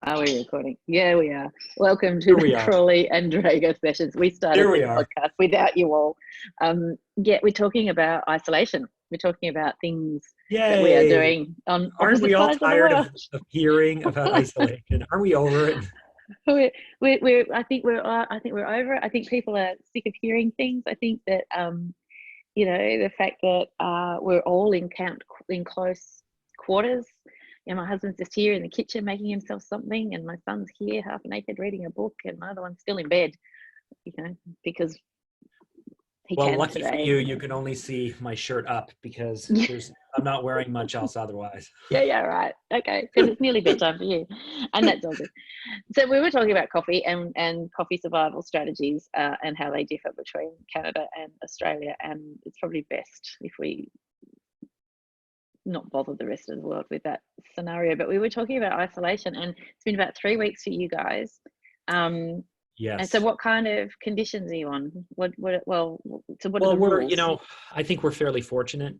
Are we recording? Yeah, we are. Welcome to Here the we are. Crawley and Drager sessions. We started Here we this are. podcast without you all. We're talking about isolation. We're talking about things that we are Yay. doing on Aren't opposite we all sides of the tired world. of hearing about isolation? Aren't we over it? I think we're over it. I think people are sick of hearing things. I think that the fact that we're all in close quarters. My husband's just here in the kitchen making himself something, and my son's here half naked reading a book, and my other one's still in bed, because he Well, can lucky today. for you, you can only see my shirt up because I'm not wearing much else otherwise. Yeah, right. Okay, because it's nearly bedtime for you, and that's all good. So we were talking about coffee and coffee survival strategies and how they differ between Canada and Australia, and it's probably best if we not bother the rest of the world with that scenario. But we were talking about isolation, and it's been about 3 weeks for you guys. Yes. And so what kind of conditions are you on? What are the we're, rules? I think we're fairly fortunate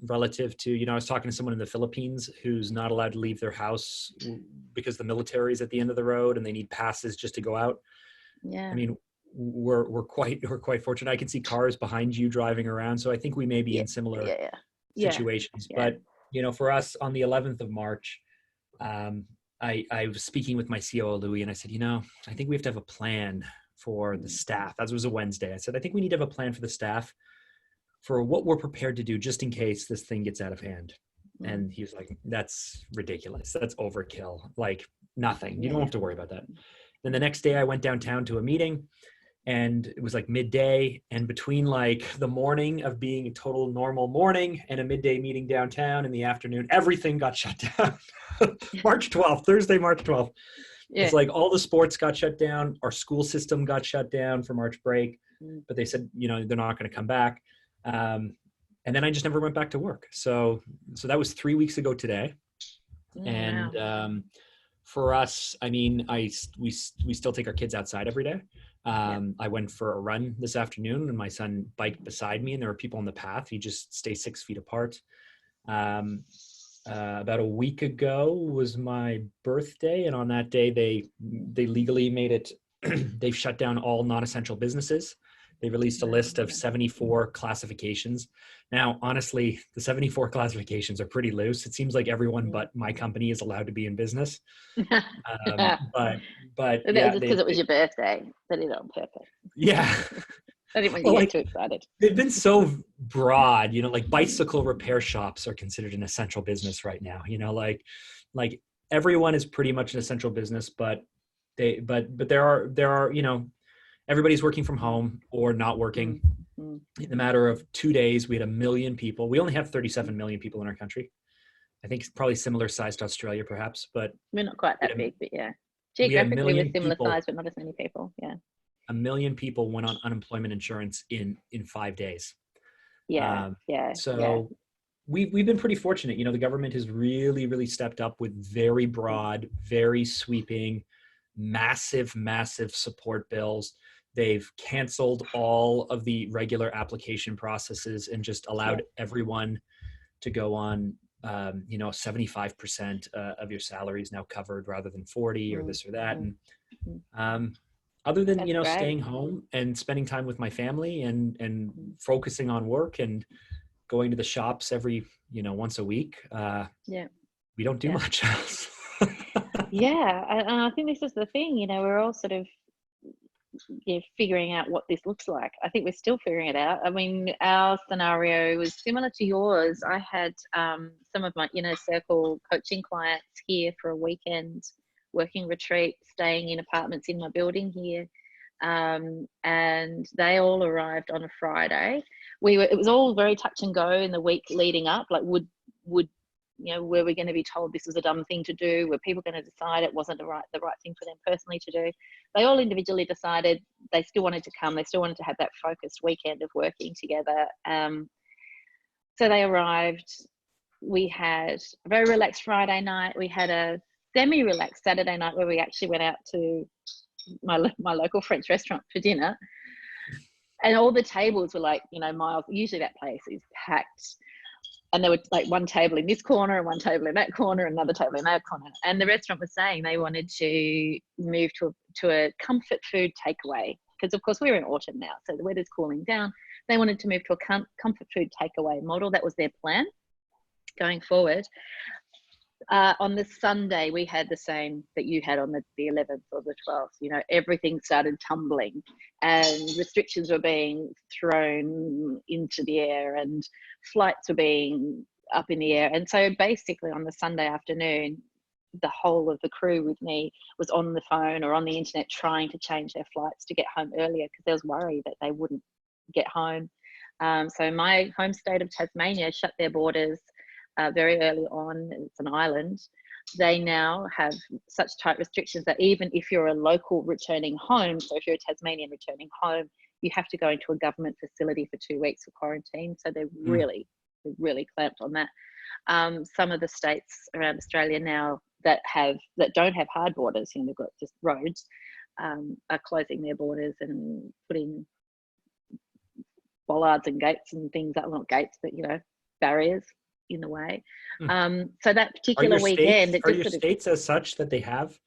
relative to, I was talking to someone in the Philippines who's not allowed to leave their house because the military is at the end of the road and they need passes just to go out. Yeah. I mean, we're quite fortunate. I can see cars behind you driving around. So I think we may be in similar situations. Yeah. But, for us on the 11th of March, I was speaking with my COO, Louis, and I said, I think we have to have a plan for the staff. That was a Wednesday. I said, I think we need to have a plan for the staff for what we're prepared to do just in case this thing gets out of hand. And he was like, that's ridiculous. That's overkill. Like nothing. You don't have to worry about that. Then the next day I went downtown to a meeting, and it was like midday, and between like the morning of being a total normal morning and a midday meeting downtown in the afternoon, everything got shut down. March 12th, Thursday, March 12th. Yeah. It's like all the sports got shut down. Our school system got shut down for March break, but they said, they're not going to come back. And then I just never went back to work. So that was 3 weeks ago today. And for us, I mean, we still take our kids outside every day. I went for a run this afternoon, and my son biked beside me, and there were people on the path. You just stay 6 feet apart. About a week ago was my birthday, and on that day they legally made it. They've shut down all non-essential businesses. They released a list of 74 classifications. Now, honestly, the 74 classifications are pretty loose. It seems like everyone but my company is allowed to be in business. But that was just because it was your birthday. They did it on purpose. Yeah. I didn't want you to get too excited. They've been so broad, like bicycle repair shops are considered an essential business right now. Like everyone is pretty much an essential business, but there are, everybody's working from home or not working. In the matter of 2 days, we had 1 million people. We only have 37 million people in our country. I think it's probably similar size to Australia, perhaps, but we're not quite that big, but yeah. Geographically, we're similar size, but not as many people. Yeah. 1 million people went on unemployment insurance in 5 days. So we've been pretty fortunate. The government has really, really stepped up with very broad, very sweeping, massive support bills. They've canceled all of the regular application processes and just allowed everyone to go on, 75% of your salary is now covered rather than 40 or this or that. And other than, staying home and spending time with my family and focusing on work and going to the shops every, once a week, we don't do much else. And I think this is the thing, we're all sort of figuring out what this looks like. I think we're still figuring it out. I mean, our scenario was similar to yours. I had some of my inner circle coaching clients here for a weekend working retreat, staying in apartments in my building here, and they all arrived on a Friday. It was all very touch and go in the week leading up. Like, were we going to be told this was a dumb thing to do? Were people going to decide it wasn't the right thing for them personally to do? They all individually decided they still wanted to come. They still wanted to have that focused weekend of working together. So they arrived. We had a very relaxed Friday night. We had a semi-relaxed Saturday night where we actually went out to my local French restaurant for dinner. And all the tables were like, miles. Usually that place is packed. and there were like one table in this corner and one table in that corner, another table in that corner. And the restaurant was saying they wanted to move to a comfort food takeaway, because of course we're in autumn now, so the weather's cooling down. They wanted to move to a comfort food takeaway model. That was their plan going forward. On the Sunday, we had the same that you had on the 11th or the 12th. You know, everything started tumbling and restrictions were being thrown into the air and flights were being up in the air. And so basically on the Sunday afternoon, the whole of the crew with me was on the phone or on the internet trying to change their flights to get home earlier, because there was worry that they wouldn't get home. So my home state of Tasmania shut their borders very early on. It's an island. They now have such tight restrictions that even if you're a local returning home, so if you're a Tasmanian returning home, you have to go into a government facility for 2 weeks for quarantine. So they're really clamped on that. Some of the states around Australia now that don't have hard borders, you know, they've got just roads, are closing their borders and putting bollards and gates and things, that not gates, but, you know, barriers in the way. So that particular weekend, are your states as such that they have?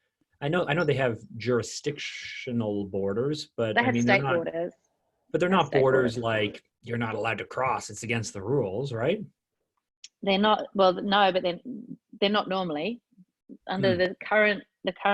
I know they have jurisdictional borders, but they have state they're not, borders. but they're not borders like you're not allowed to cross. It's against the rules, right? They're not. Well, no, but they're not normally under the current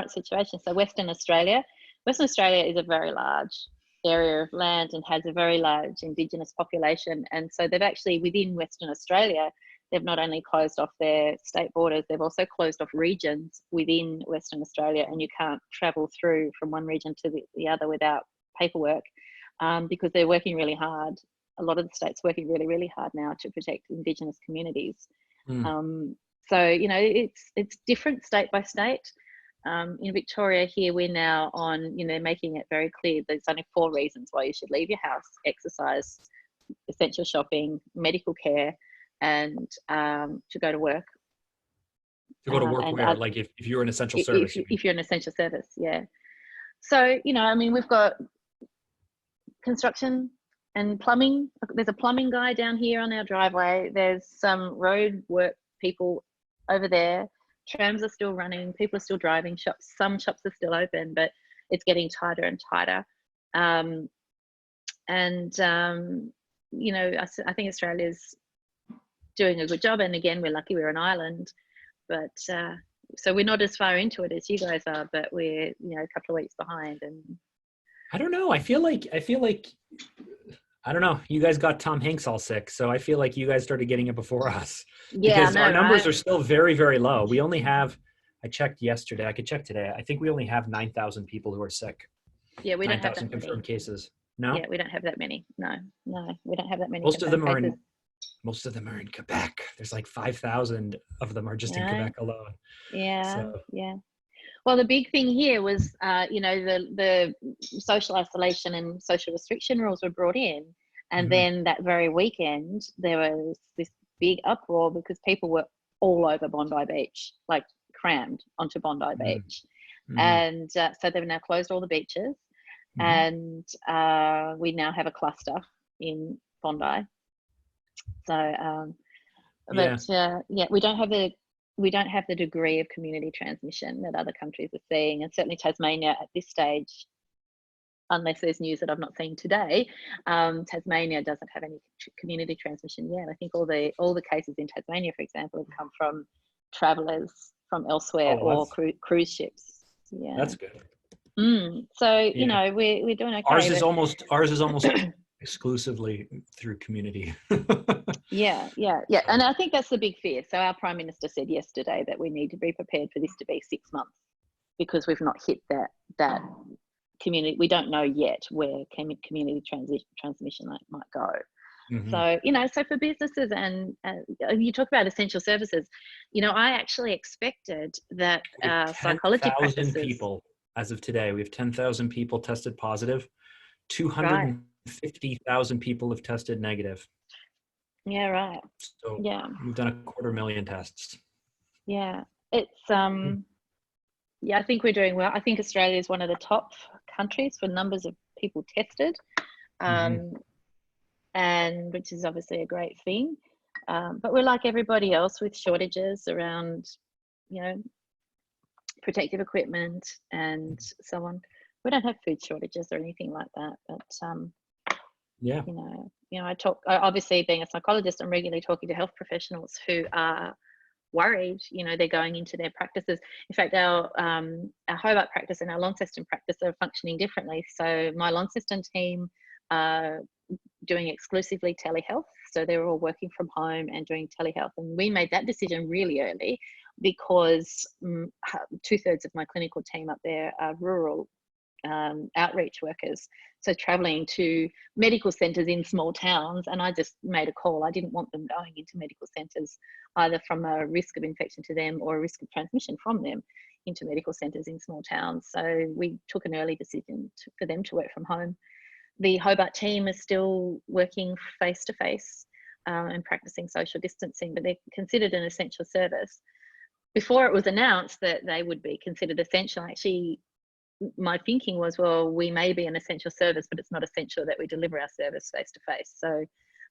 situation. So Western Australia is a very large area of land and has a very large Indigenous population, and so they've actually, within Western Australia, they've not only closed off their state borders, they've also closed off regions within Western Australia, and you can't travel through from one region to the other without paperwork, because they're working really hard. A lot of the states working really, really hard now to protect Indigenous communities. So, you know, it's different state by state. In Victoria here, we're now on, you know, making it very clear there's only 4 reasons why you should leave your house: exercise, essential shopping, medical care, and to go to work. To go to work where? Like if you're an essential service? If you're an essential service, yeah. So, you know, I mean, we've got construction and plumbing. There's a plumbing guy down here on our driveway. There's some road work people over there. Trams are still running. People are still driving. Some shops are still open, but it's getting tighter and tighter. You know, I think Australia's doing a good job. And again, we're lucky we're an island, but so we're not as far into it as you guys are, but we're, you know, a couple of weeks behind. And I don't know. I feel like I don't know. You guys got Tom Hanks all sick, so I feel like you guys started getting it before us. Yeah, because our numbers are still very, very low. We only have, I checked yesterday, I could check today, I think we only have 9,000 people who are sick. Yeah, we don't have 9,000 that confirmed many cases. No? Yeah, we don't have that many. No, we don't have that many. Most of them are in Quebec. There's like 5,000 of them are just in Quebec alone. Yeah, yeah. Well, the big thing here was, you know, the social isolation and social restriction rules were brought in. And then that very weekend, there was this big uproar because people were all over Bondi Beach, like crammed onto Bondi Beach. And so they've now closed all the beaches. And we now have a cluster in Bondi. So, we don't have the degree of community transmission that other countries are seeing, and certainly Tasmania at this stage, unless there's news that I've not seen today, Tasmania doesn't have any community transmission yet. I think all the cases in Tasmania, for example, have come from travellers from elsewhere or cruise ships. Yeah, that's good. So you know, we're doing okay. Ours is almost exclusively through community. Yeah. And I think that's the big fear. So our Prime Minister said yesterday that we need to be prepared for this to be 6 months, because we've not hit that community. We don't know yet where community transmission might go. So, you know, so for businesses and you talk about essential services, you know, I actually expected that psychology practices. People as of today, we have 10,000 people tested positive. 250,000 people have tested negative. Yeah, right. So we've done 250,000 tests. Yeah, it's I think we're doing well. I think Australia is one of the top countries for numbers of people tested, and which is obviously a great thing. But we're like everybody else with shortages around, you know, protective equipment and so on. We don't have food shortages or anything like that, but Yeah. I obviously being a psychologist, I'm regularly talking to health professionals who are worried. They're going into their practices. In fact, our Hobart practice and our Launceston practice are functioning differently. So my Launceston team are doing exclusively telehealth. So they're all working from home and doing telehealth. And we made that decision really early because 2/3 of my clinical team up there are rural outreach workers, so traveling to medical centres in small towns. And I just made a call. I didn't want them going into medical centres, either from a risk of infection to them or a risk of transmission from them into medical centres in small towns. So we took an early decision for them to work from home. The Hobart team is still working face to face and practicing social distancing, but they're considered an essential service. Before it was announced that they would be considered essential, actually, my thinking was, well, we may be an essential service, but it's not essential that we deliver our service face to face. So,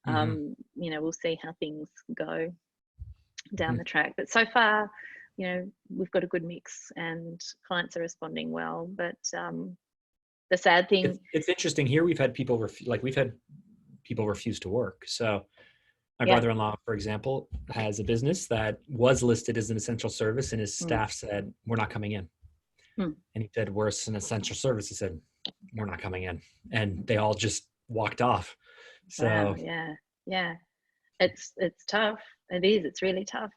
we'll see how things go down the track. But so far, we've got a good mix and clients are responding well. But the sad thing, it's interesting here. We've had people refuse to work. So my brother-in-law, for example, has a business that was listed as an essential service, and his staff said, "We're not coming in." And he said, "We're an essential service." He said, "We're not coming in," and they all just walked off. So wow, yeah, it's tough. It is. It's really tough.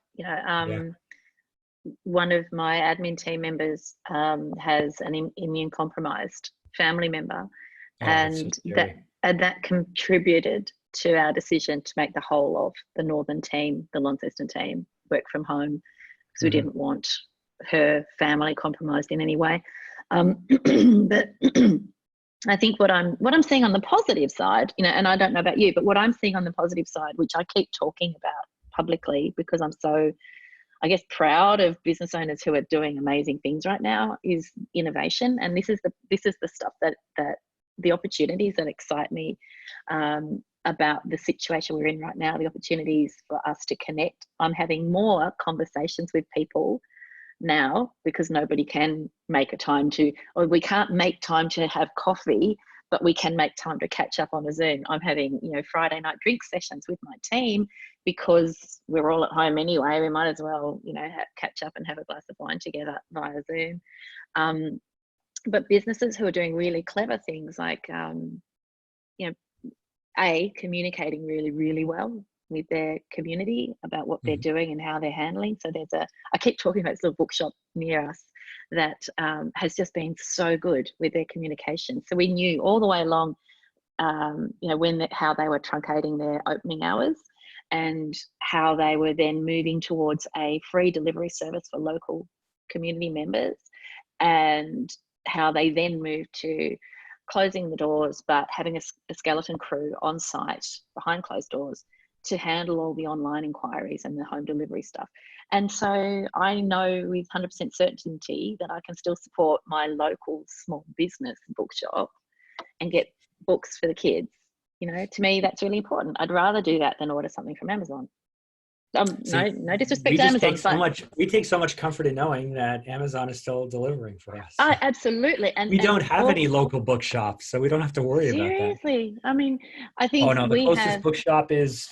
One of my admin team members has an immune compromised family member, and that contributed to our decision to make the whole of the Northern team, the Launceston team, work from home, because we didn't want her family compromised in any way. But I think what I'm seeing on the positive side, and I don't know about you, but what I'm seeing on the positive side, which I keep talking about publicly because I'm so, I guess, proud of business owners who are doing amazing things right now, is innovation. And this is the stuff that the opportunities that excite me about the situation we're in right now, the opportunities for us to connect. I'm having more conversations with people now because nobody can make a time to, or we can't make time to have coffee, but we can make time to catch up on a Zoom. I'm having, Friday night drink sessions with my team because we're all at home anyway. We might as well, catch up and have a glass of wine together via Zoom. But businesses who are doing really clever things like, communicating really, really well with their community about what they're doing and how they're handling. So I keep talking about this little bookshop near us that has just been so good with their communication. So we knew all the way along, how they were truncating their opening hours and how they were then moving towards a free delivery service for local community members, and how they then moved to closing the doors but having a skeleton crew on site behind closed doors to handle all the online inquiries and the home delivery stuff. And so I know with 100% certainty that I can still support my local small business bookshop and get books for the kids. To me, that's really important. I'd rather do that than order something from Amazon. No disrespect to Amazon. We take so much comfort in knowing that Amazon is still delivering for us. Absolutely. And we don't have any local bookshops, so we don't have to worry about that. Seriously. I mean, I think the closest bookshop is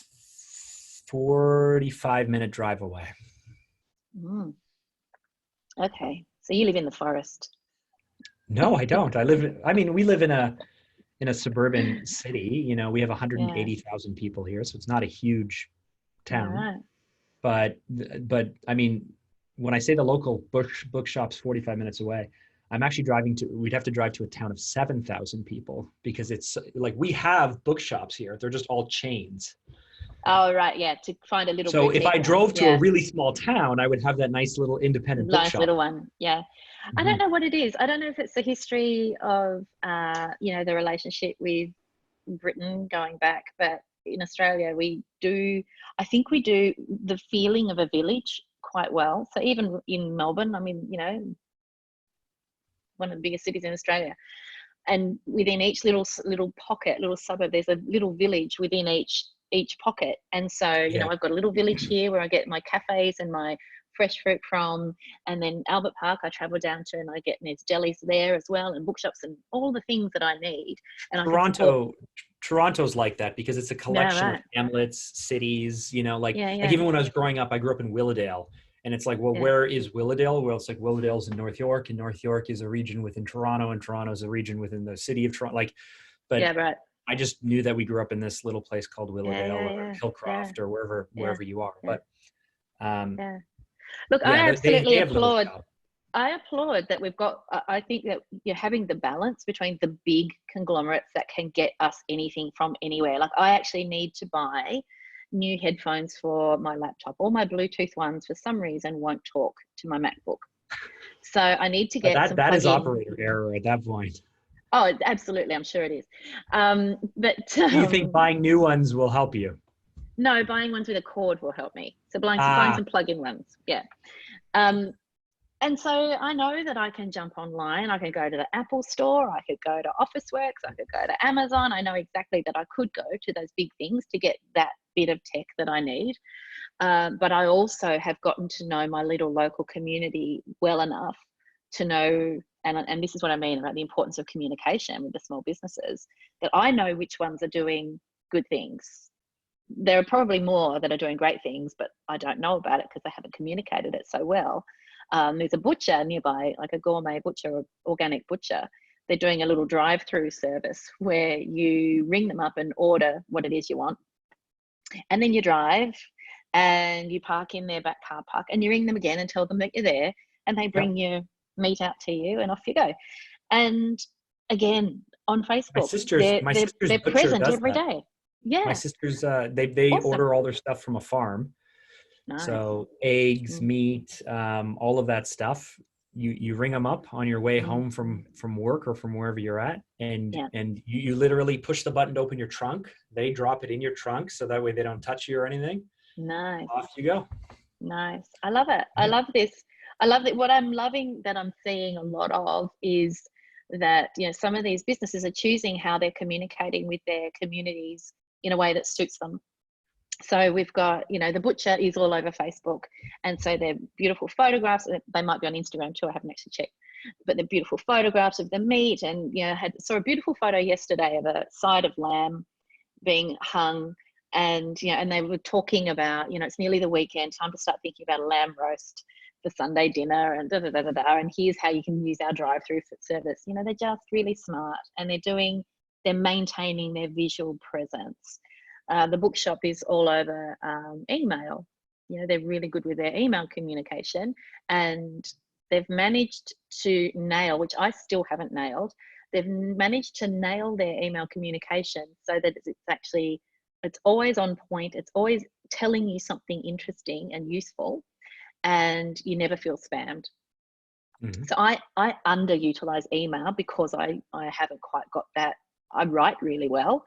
45-minute drive away. Okay. So you live in the forest. No, I don't. We live in a suburban city. We have 180,000 people here, so it's not a huge town. Right. But I mean, when I say the local bookshop's 45 minutes away, I'm actually we'd have to drive to a town of 7,000 people, because it's like, we have bookshops here. They're just all chains. Oh, right. Yeah. To find a little. So if I drove to a really small town, I would have that nice little independent bookshop. Nice little one. Yeah. I don't know what it is. I don't know if it's the history of, the relationship with Britain going back, but in Australia, I think we do the feeling of a village quite well. So even in Melbourne, I mean, one of the biggest cities in Australia, and within each little pocket, little suburb, there's a little village within each each pocket. And so, you know, I've got a little village here where I get my cafes and my fresh fruit from, and then Albert Park I travel down to, and I get, and there's delis there as well, and bookshops and all the things that I need. And Toronto's like that because it's a collection of hamlets, cities, you know, like even when I was growing up, I grew up in Willowdale, and it's like, well, where is Willowdale? Well, it's like Willowdale's in North York, and North York is a region within Toronto, and Toronto's a region within the city of Toronto. Like, but I just knew that we grew up in this little place called Willowdale or Hillcroft or wherever you are. But look, I absolutely applaud. I applaud that we've got, I think that you're having the balance between the big conglomerates that can get us anything from anywhere. Like, I actually need to buy new headphones for my laptop. All my Bluetooth ones for some reason won't talk to my MacBook. So I need to get that is operator error at that point. Oh, absolutely. I'm sure it is. But do you think buying new ones will help you? No, buying ones with a cord will help me. So buying some plug-in ones. Yeah. And so I know that I can jump online. I can go to the Apple store. I could go to Officeworks. I could go to Amazon. I know exactly that I could go to those big things to get that bit of tech that I need. But I also have gotten to know my little local community well enough to know, and this is what I mean about the importance of communication with the small businesses, that I know which ones are doing good things. There are probably more that are doing great things, but I don't know about it because they haven't communicated it so well. There's a butcher nearby, like a gourmet butcher or organic butcher. They're doing a little drive-through service where you ring them up and order what it is you want. And then you drive and you park in their back car park and you ring them again and tell them that you're there, and they bring your meat out to you and off you go. And again, on Facebook, they're present every day. Yeah. My sisters, they awesome. Order all their stuff from a farm. Nice. So eggs, meat, all of that stuff, you ring them up on your way home from work or from wherever you're at. And you literally push the button to open your trunk. They drop it in your trunk. So that way they don't touch you or anything. Nice. Off you go. Nice. I love it. I love this. I love that. What I'm loving that I'm seeing a lot of is that, you know, some of these businesses are choosing how they're communicating with their communities in a way that suits them. So we've got, you know, the butcher is all over Facebook. And so they're beautiful photographs. They might be on Instagram too. I haven't actually checked, but they're beautiful photographs of the meat. And, you know, saw a beautiful photo yesterday of a side of lamb being hung. And, you know, and they were talking about, you know, it's nearly the weekend, time to start thinking about a lamb roast for Sunday dinner and and here's how you can use our drive-through service. You know, they're just really smart, and they're maintaining their visual presence. The bookshop is all over email. You know, they're really good with their email communication, and they've managed to nail, which I still haven't nailed, they've managed to nail their email communication so that it's always on point. It's always telling you something interesting and useful, and you never feel spammed. Mm-hmm. So I underutilize email because I haven't quite got that. I write really well.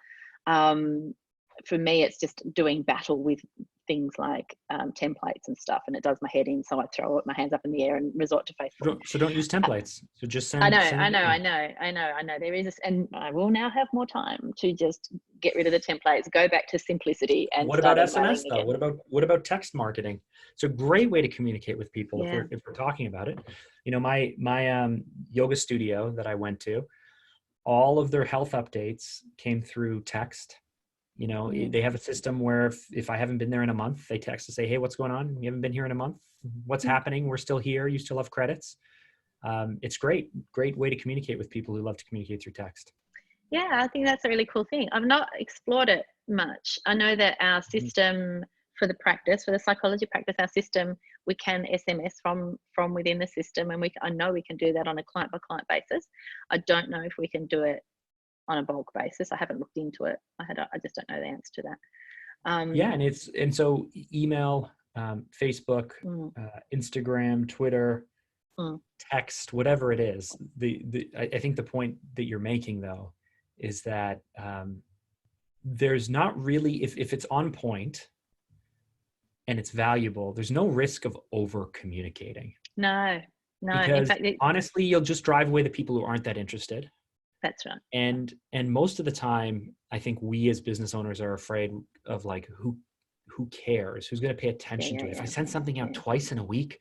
For me, it's just doing battle with things like templates and stuff, and it does my head in. So I throw my hands up in the air and resort to Facebook. So don't use templates. So just send. I know. There is, and I will now have more time to just get rid of the templates, go back to simplicity. And what about SMS though? What about text marketing? It's a great way to communicate with people if we're talking about it. You know, my yoga studio that I went to, all of their health updates came through text. You know, they have a system where if I haven't been there in a month, they text to say, hey, what's going on? You haven't been here in a month. What's happening? We're still here. You still have credits. It's great way to communicate with people who love to communicate through text. Yeah, I think that's a really cool thing. I've not explored it much. I know that our system for the psychology practice, our system, we can SMS from within the system, and I know we can do that on a client by client basis. I don't know if we can do it on a bulk basis. I haven't looked into it. I just don't know the answer to that. And so email, Facebook, Instagram, Twitter, text, whatever it is. I think the point that you're making though is that there's not really, if it's on point and it's valuable, there's no risk of over communicating. No. Because honestly, you'll just drive away the people who aren't that interested. And most of the time, I think we as business owners are afraid of like, who cares? Who's going to pay attention to it? If I send something out twice in a week,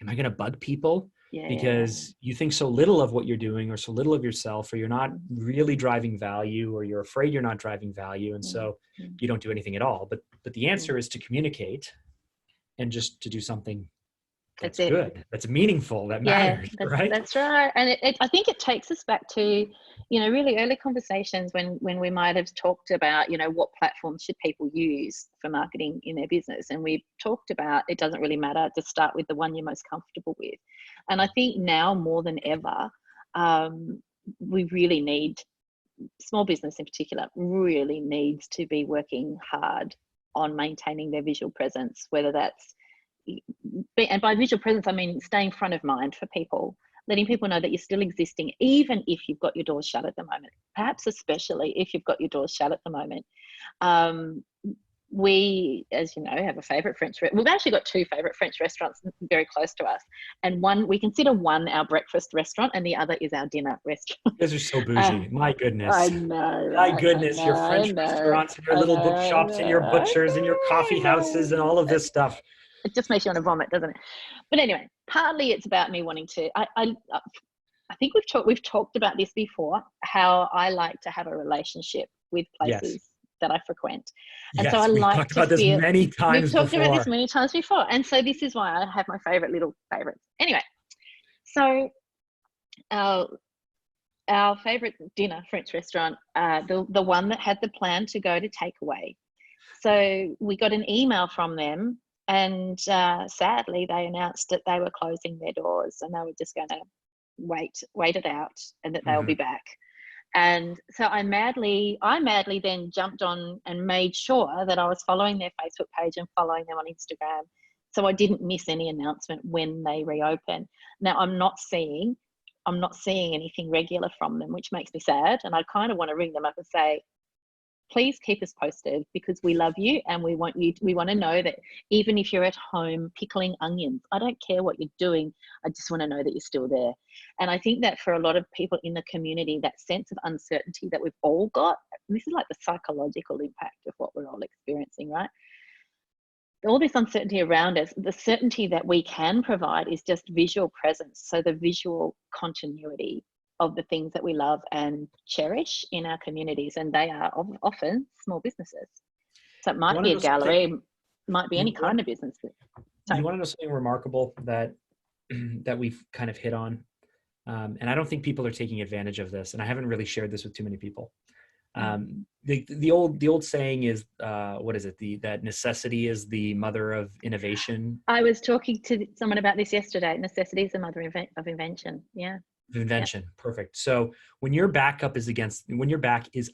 am I going to bug people? Because you think so little of what you're doing, or so little of yourself, or you're not really driving value, or you're afraid you're not driving value. And so you don't do anything at all. But the answer is to communicate, and just to do something that's good, that's meaningful, that matters, right? That's right. And I think it takes us back to, really early conversations when we might have talked about, what platforms should people use for marketing in their business. And we've talked about, it doesn't really matter, to start with the one you're most comfortable with. And I think now more than ever, we really need, small business in particular, really needs to be working hard on maintaining their visual presence, whether that's, and by visual presence, I mean staying front of mind for people, letting people know that you're still existing, even if you've got your doors shut at the moment, perhaps especially if you've got your doors shut at the moment. We, as you know, have a favorite we've actually got two favorite French restaurants very close to us. And we consider one our breakfast restaurant, and the other is our dinner restaurant. You guys are so bougie. My goodness. I know. My goodness. Your French restaurants, and your little bookshops, and your butchers, and your coffee houses, and all of this stuff. It just makes you want to vomit, doesn't it? But anyway, partly it's about me wanting to, I think we've talked about this before, how I like to have a relationship with places that I frequent. And so I like talked about this many times before. We've talked about this many times before. And so this is why I have my favorite little favorites. Anyway, so our favorite dinner French restaurant, the one that had the plan to go to takeaway. So we got an email from them, and sadly they announced that they were closing their doors, and they were just going to wait it out, and that they'll be back. And so I madly then jumped on and made sure that I was following their Facebook page and following them on Instagram, so I didn't miss any announcement when they reopen. Now I'm not seeing anything regular from them, which makes me sad, and I kind of want to ring them up and say, please keep us posted, because we love you, and we want to know that even if you're at home pickling onions, I don't care what you're doing, I just want to know that you're still there. And I think that for a lot of people in the community, that sense of uncertainty that we've all got, and this is like the psychological impact of what we're all experiencing, right? All this uncertainty around us, the certainty that we can provide is just visual presence. So the visual continuity of the things that we love and cherish in our communities, and they are often small businesses. So it might be a gallery, might be any kind of business. You want to know something remarkable that we've kind of hit on, and I don't think people are taking advantage of this, and I haven't really shared this with too many people. The old saying is, what is it? That necessity is the mother of innovation. I was talking to someone about this yesterday. Necessity is the mother of invention. Yeah. Invention. Yep. Perfect. So when your back is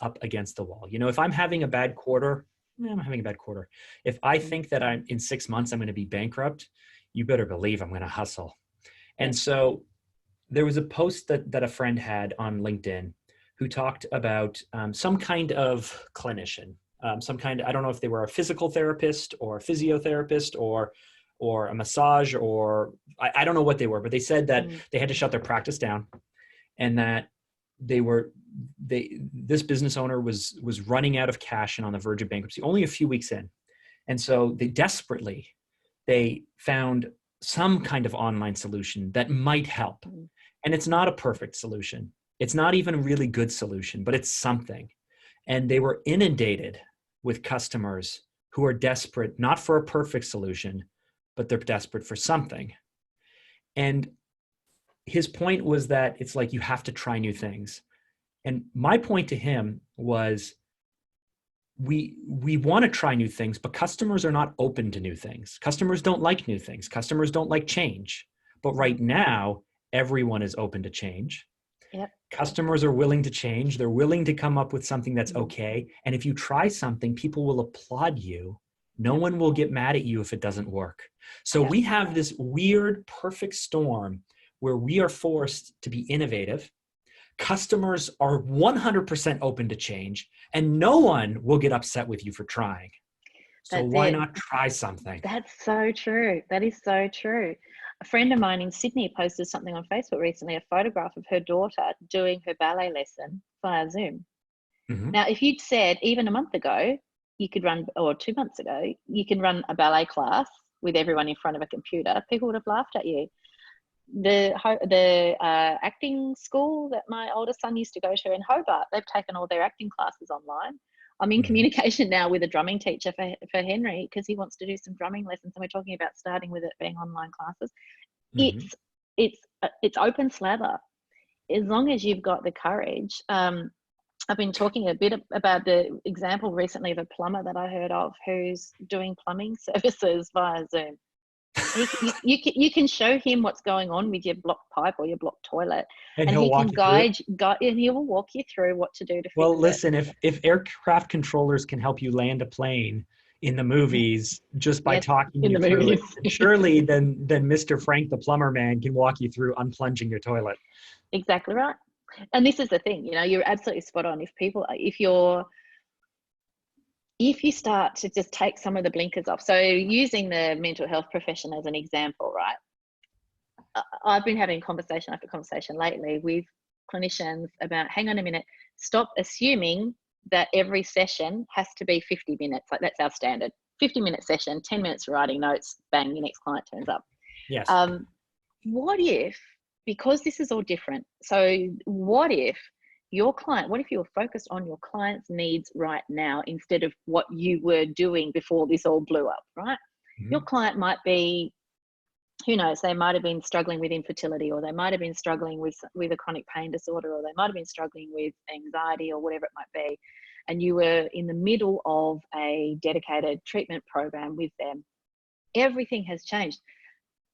up against the wall, if I'm having a bad quarter, I'm having a bad quarter. If I think that in 6 months I'm going to be bankrupt, you better believe I'm going to hustle. And so there was a post that a friend had on LinkedIn who talked about some kind of clinician, I don't know if they were a physical therapist or a physiotherapist or a massage, or I don't know what they were, but they said that they had to shut their practice down, and that this business owner was running out of cash and on the verge of bankruptcy only a few weeks in. And so they found some kind of online solution that might help. And it's not a perfect solution. It's not even a really good solution, but it's something. And they were inundated with customers who are desperate, not for a perfect solution, but they're desperate for something. And his point was that it's like, you have to try new things. And my point to him was, we want to try new things, but customers are not open to new things. Customers don't like new things. Customers don't like change. But right now, everyone is open to change. Yep. Customers are willing to change. They're willing to come up with something that's okay. And if you try something, people will applaud you. No one will get mad at you if it doesn't work. So we have this weird, perfect storm where we are forced to be innovative. Customers are 100% open to change, and no one will get upset with you for trying. So why not try something? That's so true. That is so true. A friend of mine in Sydney posted something on Facebook recently, a photograph of her daughter doing her ballet lesson via Zoom. Mhm. Now, if you'd said even a month ago, you could run, or 2 months ago, you can run a ballet class with everyone in front of a computer, people would have laughed at you. The acting school that my oldest son used to go to in Hobart, they've taken all their acting classes online. I'm in Mhm. communication now with a drumming teacher for Henry, because he wants to do some drumming lessons, and we're talking about starting with it being online classes. Mhm. It's open slather, as long as you've got the courage. I've been talking a bit about the example recently of a plumber that I heard of who's doing plumbing services via Zoom. You can show him what's going on with your blocked pipe or your blocked toilet, And and he'll he walk can you through it. guide, and he will walk you through what to do to fix Well, it. listen, if aircraft controllers can help you land a plane in the movies just by Yes, talking in you the through it, movies. surely then Mr. Frank the plumber man can walk you through unplunging your toilet. Exactly right. And this is the thing, you're absolutely spot on. If you start to just take some of the blinkers off, so using the mental health profession as an example, right? I've been having conversation after conversation lately with clinicians about, hang on a minute, stop assuming that every session has to be 50 minutes. Like, that's our standard 50-minute session, 10 minutes for writing notes, bang, your next client turns up. Yes. What if, because this is all different, so what if you were focused on your client's needs right now instead of what you were doing before this all blew up, right? Mhm. Your client might be, who knows, they might have been struggling with infertility, or they might have been struggling with a chronic pain disorder, or they might have been struggling with anxiety, or whatever it might be. And you were in the middle of a dedicated treatment program with them. Everything has changed.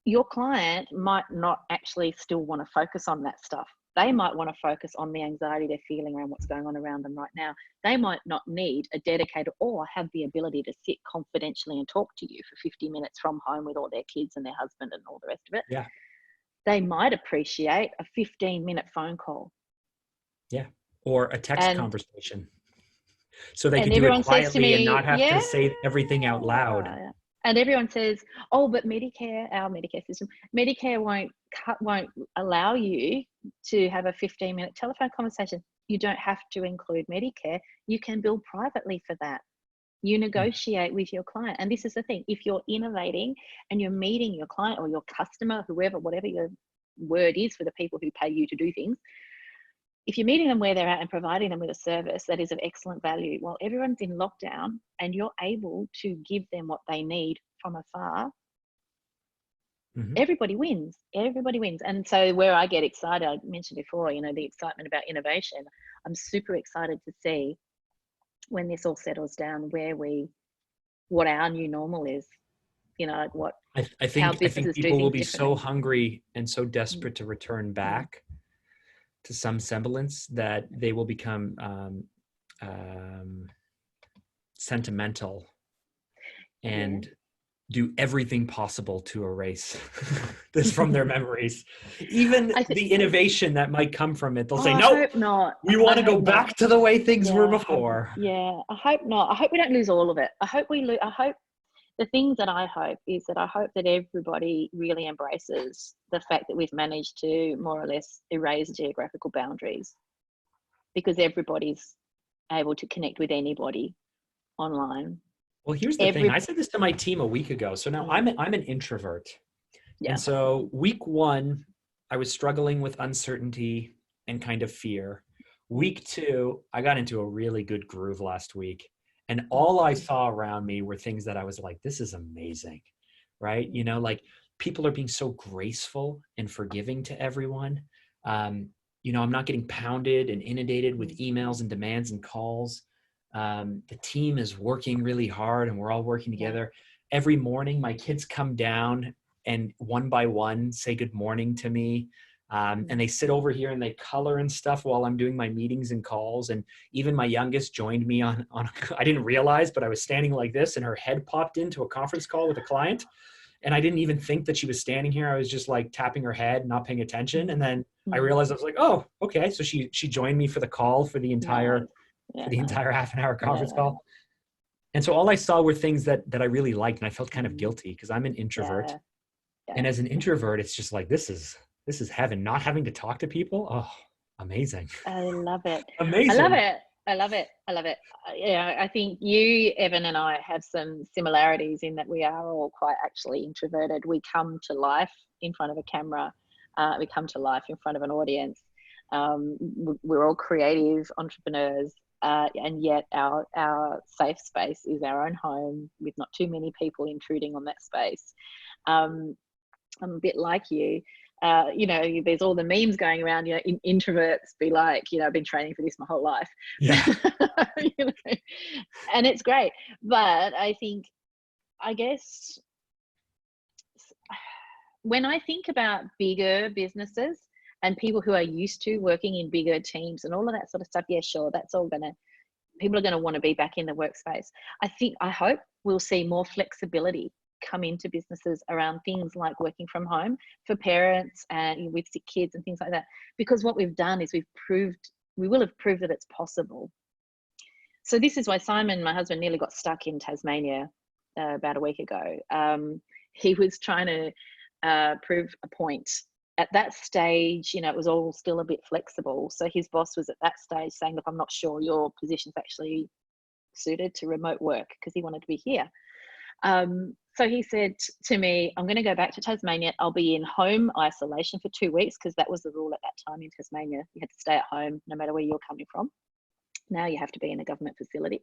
Your client might not actually still want to focus on that stuff. They might want to focus on the anxiety they're feeling around what's going on around them right now. They might not need a dedicated or have the ability to sit confidentially and talk to you for 50 minutes from home with all their kids and their husband and all the rest of it. Yeah. They might appreciate a 15-minute phone call. Yeah. Or a text And conversation. So they could do it everyone says to quietly and not me, have to say everything out loud. and everyone says, oh, but our Medicare system, Medicare won't allow you to have a 15-minute telephone conversation. You don't have to include Medicare. You can bill privately for that. You negotiate with your client. And this is the thing, if you're innovating and you're meeting your client or your customer, whoever, whatever your word is for the people who pay you to do things, if you're meeting them where they're at and providing them with a service that is of excellent value while everyone's in lockdown, and you're able to give them what they need from afar, everybody wins. Everybody wins. And so where I get excited, I mentioned before, the excitement about innovation, I'm super excited to see when this all settles down what our new normal is, I think businesses do people will things be so differently. hungry and so desperate to return back to some semblance that they will become sentimental and do everything possible to erase this from their memories. Even the innovation that might come from it, they'll say, no, I hope not. We want to go back to the way things were before. I hope not. I hope we don't lose all of it. I hope the things that I hope is that I hope that everybody really embraces the fact that we've managed to more or less erase geographical boundaries, because everybody's able to connect with anybody online. Well, here's the thing. I said this to my team a week ago. So now I'm an introvert. Yeah. And so week 1, I was struggling with uncertainty and kind of fear. Week 2, I got into a really good groove last week. And all I saw around me were things that I was like, this is amazing, right? Like, people are being so graceful and forgiving to everyone. I'm not getting pounded and inundated with emails and demands and calls. The team is working really hard and we're all working together. Every morning, my kids come down and one by one say good morning to me. And they sit over here and they color and stuff while I'm doing my meetings and calls. And even my youngest joined me on I didn't realize, but I was standing like this and her head popped into a conference call with a client. And I didn't even think that she was standing here. I was just like tapping her head, not paying attention. And then I realized, I was like, oh, okay. So she joined me for the call for the entire half an hour conference call. And so all I saw were things that I really liked. And I felt kind of guilty because I'm an introvert. And as an introvert, it's just like, this is heaven. Not having to talk to people. Oh, amazing. I love it. Amazing. I love it. I love it. I love it. Yeah, I think you, Evan, and I have some similarities in that we are all quite actually introverted. We come to life in front of a camera. We come to life in front of an audience. We're all creative entrepreneurs, and yet our safe space is our own home with not too many people intruding on that space. I'm a bit like you. There's all the memes going around, introverts be like, I've been training for this my whole life. Yeah. And it's great. But I guess when I think about bigger businesses and people who are used to working in bigger teams and all of that sort of stuff, yeah, sure, people are going to want to be back in the workspace. I hope we'll see more flexibility come into businesses around things like working from home for parents and with sick kids and things like that, because what we've done is we will have proved that it's possible. So this is why Simon, my husband, nearly got stuck in Tasmania about a week ago. He was trying to prove a point. At that stage, it was all still a bit flexible. So his boss was at that stage saying, look, I'm not sure your position's actually suited to remote work, because he wanted to be here. So he said to me, I'm going to go back to Tasmania. I'll be in home isolation for 2 weeks, because that was the rule at that time in Tasmania. You had to stay at home no matter where you're coming from. Now you have to be in a government facility.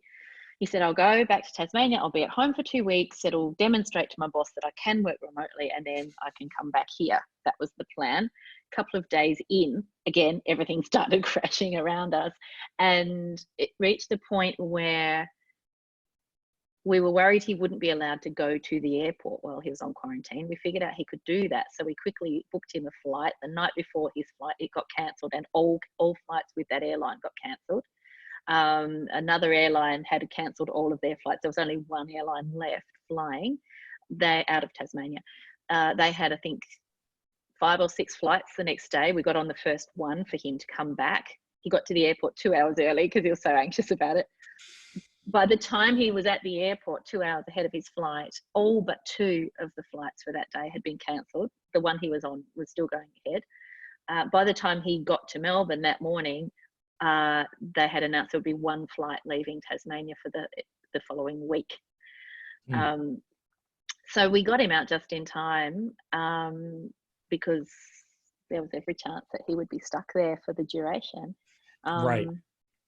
He said, I'll go back to Tasmania. I'll be at home for 2 weeks. It'll demonstrate to my boss that I can work remotely, and then I can come back here. That was the plan. A couple of days in, again, everything started crashing around us. And it reached the point where we were worried he wouldn't be allowed to go to the airport while he was on quarantine. We figured out he could do that. So we quickly booked him a flight. The night before his flight, it got cancelled, and all flights with that airline got cancelled. Another airline had cancelled all of their flights. There was only one airline left flying. They out of Tasmania. They had, I think, 5 or 6 flights the next day. We got on the first one for him to come back. He got to the airport 2 hours early because he was so anxious about it. By the time he was at the airport 2 hours ahead of his flight, all but 2 of the flights for that day had been cancelled. The one he was on was still going ahead. By the time he got to Melbourne that morning, they had announced there would be 1 flight leaving Tasmania for the following week. So we got him out just in time, because there was every chance that he would be stuck there for the duration. Right.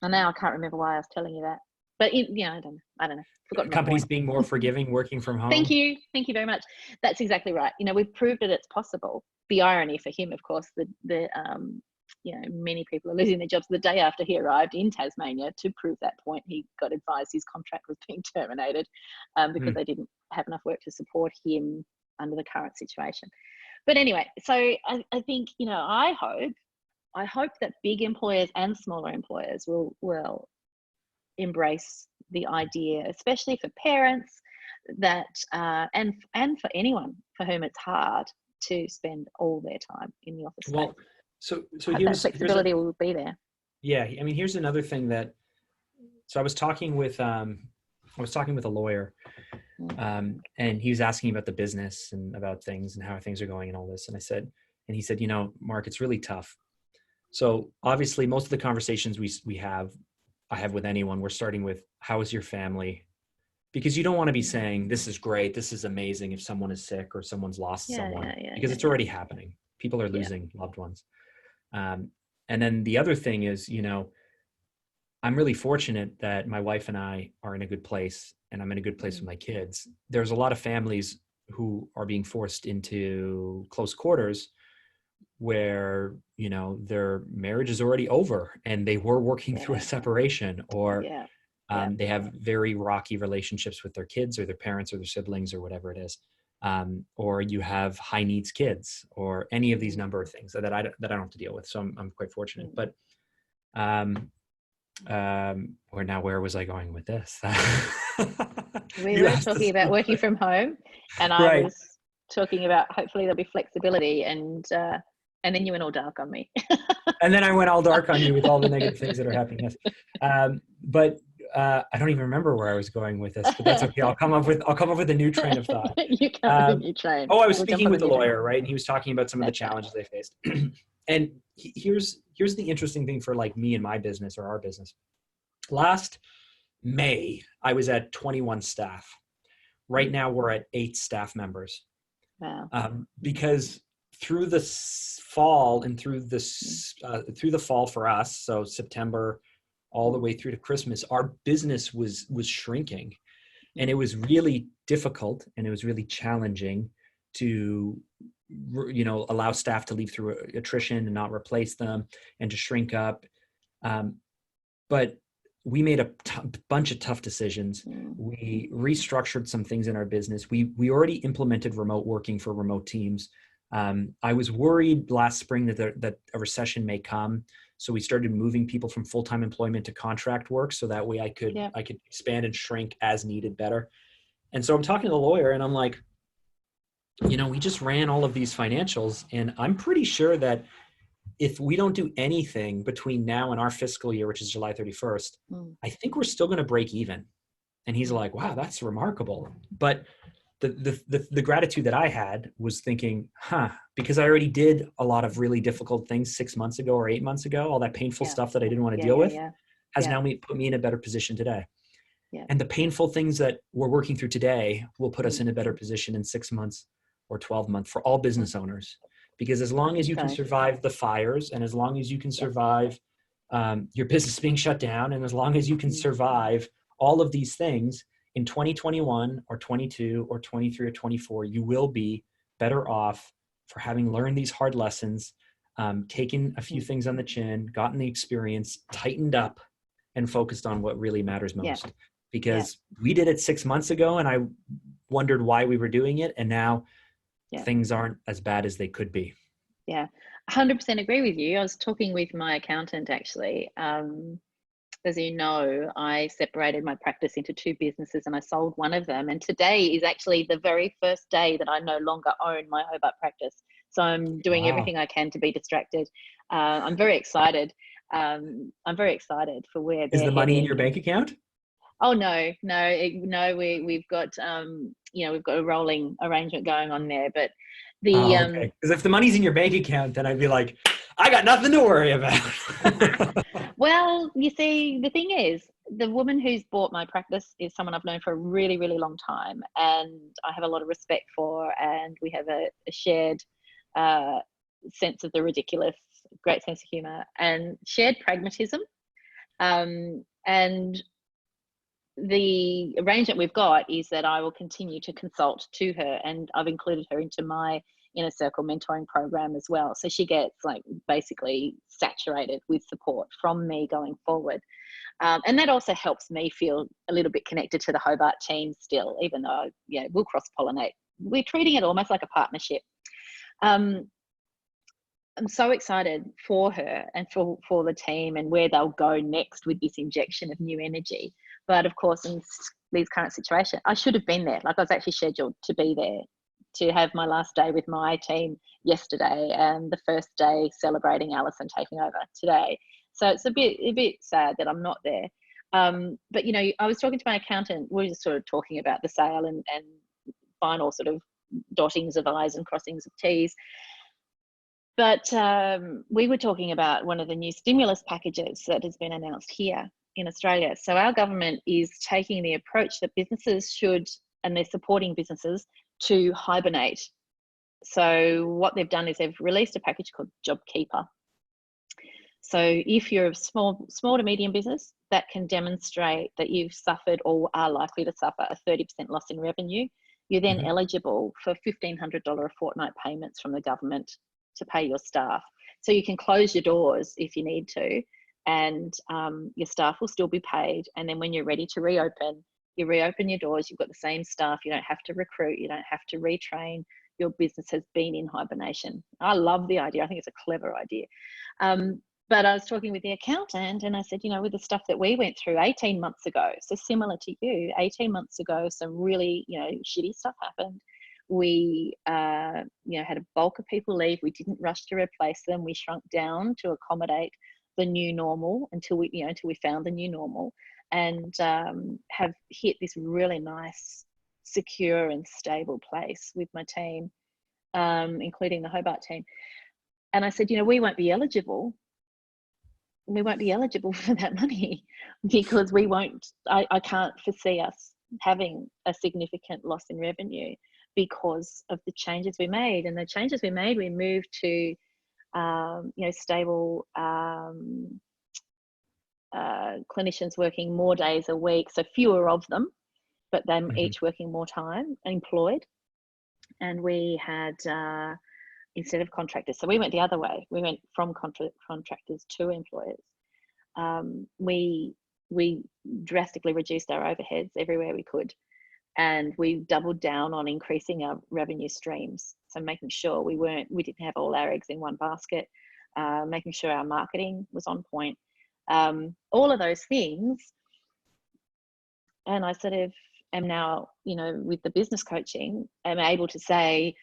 And now I can't remember why I was telling you that. But I don't know. Forgotten companies being more forgiving, working from home. Thank you very much. That's exactly right. We've proved that it's possible. The irony for him, of course, many people are losing their jobs. The day after he arrived in Tasmania, to prove that point, he got advised his contract was being terminated because they didn't have enough work to support him under the current situation. But anyway, so I think I hope that big employers and smaller employers will embrace the idea, especially for parents, that and for anyone for whom it's hard to spend all their time in the office. Well, so that flexibility will be there. Yeah, I mean, here's another thing that. So I was talking with a lawyer, and he was asking about the business and about things and how things are going and all this. And he said, Mark, it's really tough. So obviously, most of the conversations I have with anyone, we're starting with, how is your family? Because you don't want to be saying, this is great, this is amazing, if someone is sick or someone's lost someone, because it's already happening. People are losing loved ones. And then the other thing is, I'm really fortunate that my wife and I are in a good place, and I'm in a good place with my kids. There's a lot of families who are being forced into close quarters where, their marriage is already over and they were working through a separation, or they have very rocky relationships with their kids or their parents or their siblings or whatever it is. Or you have high needs kids, or any of these number of things that I don't have to deal with. So I'm quite fortunate. But where was I going with this? We were talking about working from home, and I was talking about hopefully there'll be flexibility, and then you went all dark on me. And then I went all dark on you with all the negative things that are happening. Yes. But I don't even remember where I was going with this, but that's okay. I'll come up with a new train of thought. You come with a new train. Oh, I was We'll jump speaking on with the the new train. lawyer, right? And he was talking about some of the That's right. challenges they faced. And here's the interesting thing for like me and my business, or our business. Last May, I was at 21 staff. Right now, we're at 8 staff members. Wow. Because through the fall and through the fall for us, so September all the way through to Christmas, our business was shrinking, and it was really difficult and it was really challenging to allow staff to leave through attrition and not replace them and to shrink up. But we made a bunch of tough decisions. We restructured some things in our business. We already implemented remote working for remote teams. I was worried last spring that a recession may come. So we started moving people from full-time employment to contract work, so that way I could expand and shrink as needed better. And so I'm talking to the lawyer and I'm like, we just ran all of these financials, and I'm pretty sure that if we don't do anything between now and our fiscal year, which is July 31st, I think we're still going to break even. And he's like, wow, that's remarkable. But the gratitude that I had was thinking, because I already did a lot of really difficult things 6 months ago or 8 months ago, all that painful stuff that I didn't want to deal with has now put me in a better position today. Yeah. And the painful things that we're working through today will put us in a better position in 6 months or 12 months for all business owners. Because as long as you can survive the fires, and as long as you can survive your business being shut down, and as long as you can survive all of these things in 2021 or 22 or 23 or 24, you will be better off for having learned these hard lessons, taken a few things on the chin, gotten the experience, tightened up, and focused on what really matters most. Because we did it 6 months ago, and I wondered why we were doing it, and now things aren't as bad as they could be. Yeah, 100% agree with you. I was talking with my accountant actually. As you know, I separated my practice into 2 businesses and I sold one of them. And today is actually the very first day that I no longer own my Hobart practice. So I'm doing everything I can to be distracted. I'm very excited. I'm very excited for where they're Is the money heading. in your bank account? Oh no. We've got we've got a rolling arrangement going on there, but okay. Because if the money's in your bank account, then I'd be like, I got nothing to worry about. Well, you see, the thing is, the woman who's bought my practice is someone I've known for a really, really long time, and I have a lot of respect for, and we have a shared sense of the ridiculous, great sense of humor, and shared pragmatism. And the arrangement we've got is that I will continue to consult to her, and I've included her into my inner circle mentoring program as well. So she gets like basically saturated with support from me going forward. And that also helps me feel a little bit connected to the Hobart team still, even though, we'll cross-pollinate. We're treating it almost like a partnership. I'm so excited for her and for the team and where they'll go next with this injection of new energy. But of course, in these current situations, I should have been there. Like I was actually scheduled to be there to have my last day with my team yesterday, and the first day celebrating Alison taking over today. So it's a bit sad that I'm not there. But I was talking to my accountant. We were just sort of talking about the sale and final sort of dottings of I's and crossings of T's. But we were talking about one of the new stimulus packages that has been announced here in Australia. So our government is taking the approach that businesses should, and they're supporting businesses to hibernate. So what they've done is they've released a package called JobKeeper. So if you're a small to medium business that can demonstrate that you've suffered or are likely to suffer a 30% loss in revenue, you're then eligible for $1,500 a fortnight payments from the government to pay your staff. So you can close your doors if you need to, and your staff will still be paid. And then when you're ready to reopen, you reopen your doors, you've got the same staff, you don't have to recruit, you don't have to retrain, your business has been in hibernation. I love the idea. I think it's a clever idea. But I was talking with the accountant and I said, with the stuff that we went through 18 months ago, so similar to you, 18 months ago, some really, shitty stuff happened. We, had a bulk of people leave. We didn't rush to replace them. We shrunk down to accommodate the new normal until we found the new normal. and have hit this really nice, secure and stable place with my team, including the Hobart team. And I said, we won't be eligible. We won't be eligible for that money because I can't foresee us having a significant loss in revenue because of the changes we made. And the changes we made, we moved to, stable clinicians working more days a week, so fewer of them, but them each working more time, employed. And we had, instead of contractors, so we went the other way. We went from contractors to employers. We drastically reduced our overheads everywhere we could, and we doubled down on increasing our revenue streams. So making sure we didn't have all our eggs in one basket, making sure our marketing was on point, all of those things. And I sort of am now, with the business coaching, I'm able to say,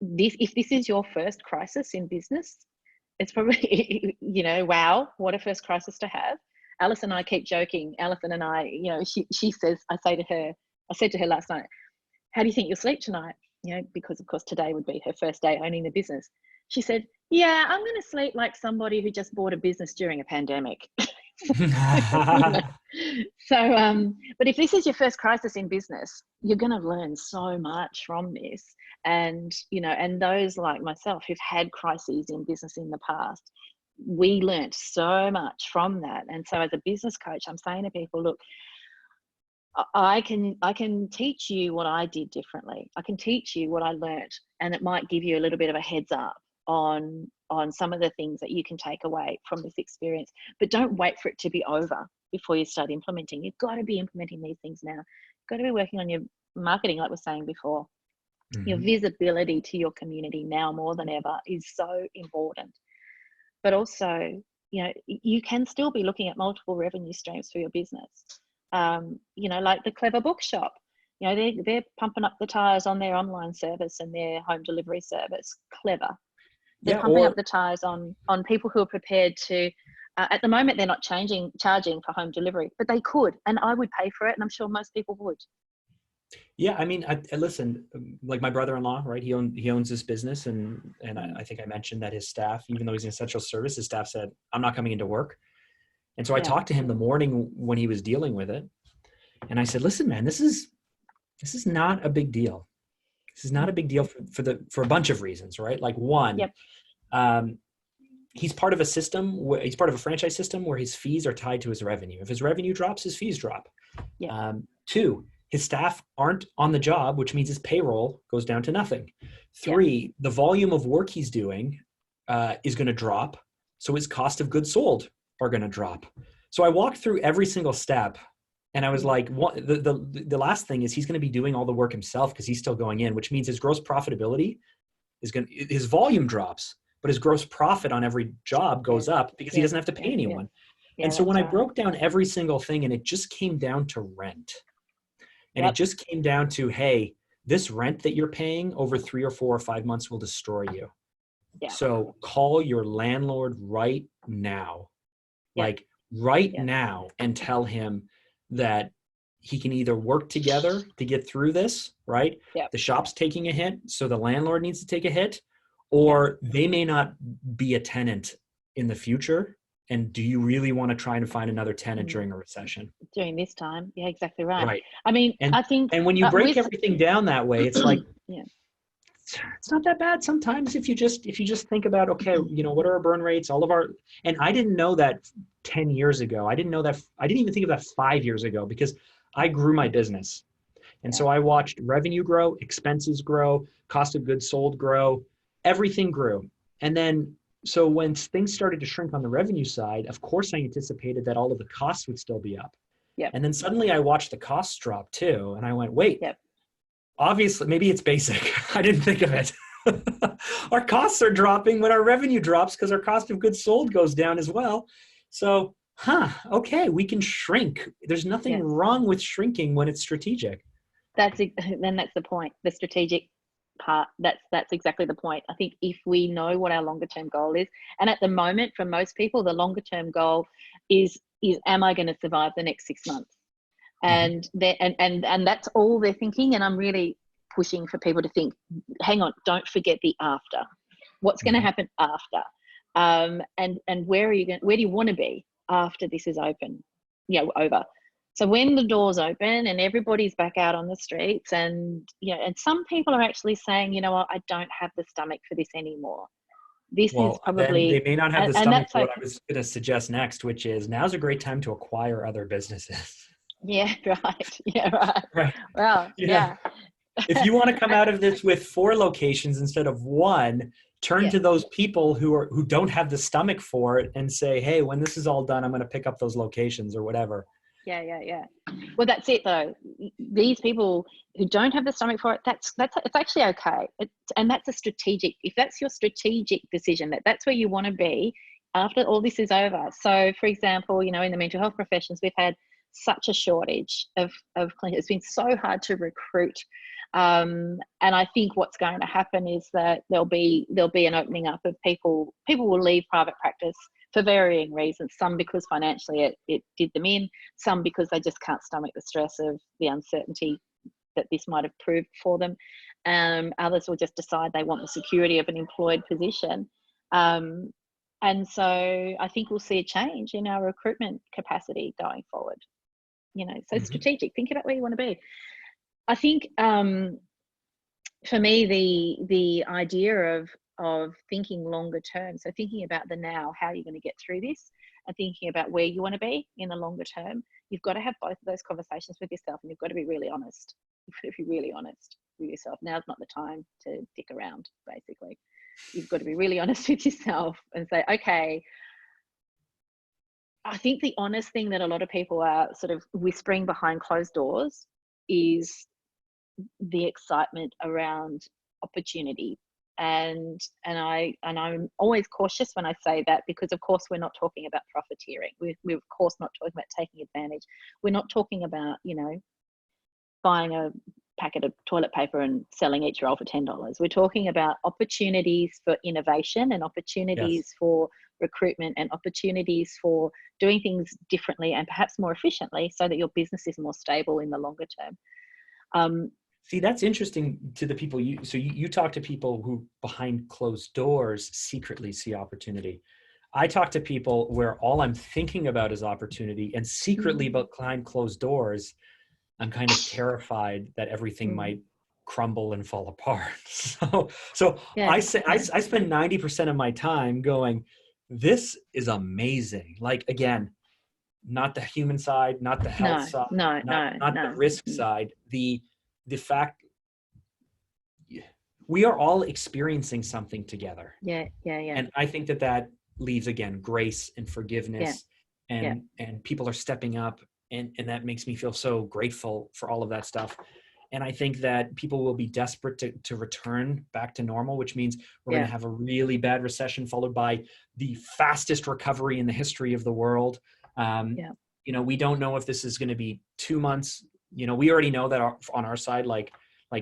if this is your first crisis in business, it's probably, wow, what a first crisis to have. Alice and I keep joking. Alison and I, she says, I said to her last night, how do you think you'll sleep tonight? Because of course today would be her first day owning the business. She said, yeah, I'm going to sleep like somebody who just bought a business during a pandemic. So, but if this is your first crisis in business, you're going to learn so much from this. And, and those like myself who've had crises in business in the past, we learned so much from that. And so as a business coach, I'm saying to people, look, I can teach you what I did differently. I can teach you what I learned, and it might give you a little bit of a heads up on some of the things that you can take away from this experience. But don't wait for it to be over before you start implementing. You've got to be implementing these things now. You've got to be working on your marketing, like we were saying before. Your visibility to your community now more than ever is so important. But also, you can still be looking at multiple revenue streams for your business. Like the Clever Bookshop, they're pumping up the tires on their online service and their home delivery service. Clever. They're pumping up the tires on people who are prepared to, at the moment, they're not charging for home delivery, but they could, and I would pay for it, and I'm sure most people would. Yeah, I mean, I listen, like my brother-in-law, right? He owns this business, and I think I mentioned that his staff, even though he's in essential service, his staff said, I'm not coming into work. And so I talked to him the morning when he was dealing with it, and I said, listen, man, this is not a big deal. This is not a big deal for a bunch of reasons, right? Like one, he's part of a system he's part of a franchise system where his fees are tied to his revenue. If his revenue drops, his fees drop. Two, his staff aren't on the job, which means his payroll goes down to nothing. Three, the volume of work he's doing is going to drop. So his cost of goods sold are going to drop. So I walked through every single step, and I was like, the last thing is he's going to be doing all the work himself because he's still going in, which means his gross profitability his volume drops, but his gross profit on every job goes up because he doesn't have to pay anyone. And so when I broke down every single thing, and it just came down to rent, and it just came down to, hey, this rent that you're paying over 3 or 4 or 5 months will destroy you. So call your landlord right now, now, and tell him that he can either work together to get through this, right? The shop's taking a hit, so the landlord needs to take a hit, or they may not be a tenant in the future. And do you really want to try and find another tenant during a recession? During this time? Yeah, exactly right. Right. I mean, I think... And when you break everything down that way, it's like, it's not that bad sometimes if you just think about, okay, what are our burn rates, and I didn't know that 10 years ago. I didn't even think of that 5 years ago, because I grew my business. And so I watched revenue grow, expenses grow, cost of goods sold grow, everything grew. And then, so when things started to shrink on the revenue side, of course I anticipated that all of the costs would still be up. And then suddenly I watched the costs drop too. And I went, wait, obviously, maybe it's basic. I didn't think of it. Our costs are dropping when our revenue drops because our cost of goods sold goes down as well. So, okay, we can shrink. There's nothing wrong with shrinking when it's strategic. Then that's the point, the strategic part, that's exactly the point. I think if we know what our longer term goal is, and at the moment for most people the longer term goal is am I going to survive the next 6 months? And and that's all they're thinking. And I'm really pushing for people to think, hang on, don't forget the after. What's going to happen after? And where do you want to be after this is over? So when the doors open and everybody's back out on the streets, and and some people are actually saying, you know what, I don't have the stomach for this anymore. This is probably, then they may not have the and stomach that's for what okay. I was going to suggest next, which is now's a great time to acquire other businesses. Yeah, right. Yeah, right. Right. Well, yeah. If you want to come out of this with 4 locations instead of 1, turn to those people who don't have the stomach for it and say, hey, when this is all done, I'm going to pick up those locations or whatever. Yeah. Well, that's it though. These people who don't have the stomach for it, it's actually okay. And that's if that's your strategic decision, that's where you want to be after all this is over. So for example, in the mental health professions, we've had such a shortage of clinicians. It's been so hard to recruit. And I think what's going to happen is that there'll be an opening up of people will leave private practice for varying reasons. Some because financially it did them in, some because they just can't stomach the stress of the uncertainty that this might have proved for them. Others will just decide they want the security of an employed position. And so I think we'll see a change in our recruitment capacity going forward. So strategic, think about where you want to be. I think for me, the idea of thinking longer term, so thinking about the now, how you're going to get through this, and thinking about where you want to be in the longer term, you've got to have both of those conversations with yourself, and you've got to be really honest. You've got to be really honest with yourself. Now's not the time to dick around, basically. You've got to be really honest with yourself and say, okay, I think the honest thing that a lot of people are sort of whispering behind closed doors is the excitement around opportunity. And I'm always cautious when I say that, because of course we're not talking about profiteering. We're of course not talking about taking advantage. We're not talking about, buying a packet of toilet paper and selling each roll for $10. We're talking about opportunities for innovation and opportunities for recruitment and opportunities for doing things differently and perhaps more efficiently, so that your business is more stable in the longer term. See, that's interesting to the people you talk to people who behind closed doors secretly see opportunity. I talk to people where all I'm thinking about is opportunity, and secretly behind closed doors, I'm kind of terrified that everything might crumble and fall apart. So I spend 90% of my time going, this is amazing. Like, again, not the human side, not the health side, not the risk side, the fact we are all experiencing something together. And I think that leaves, again, grace and forgiveness, and people are stepping up, and that makes me feel so grateful for all of that stuff. And I think that people will be desperate to return back to normal, which means we're going to have a really bad recession followed by the fastest recovery in the history of the world. We don't know if this is going to be 2 months. We already know that on our side, like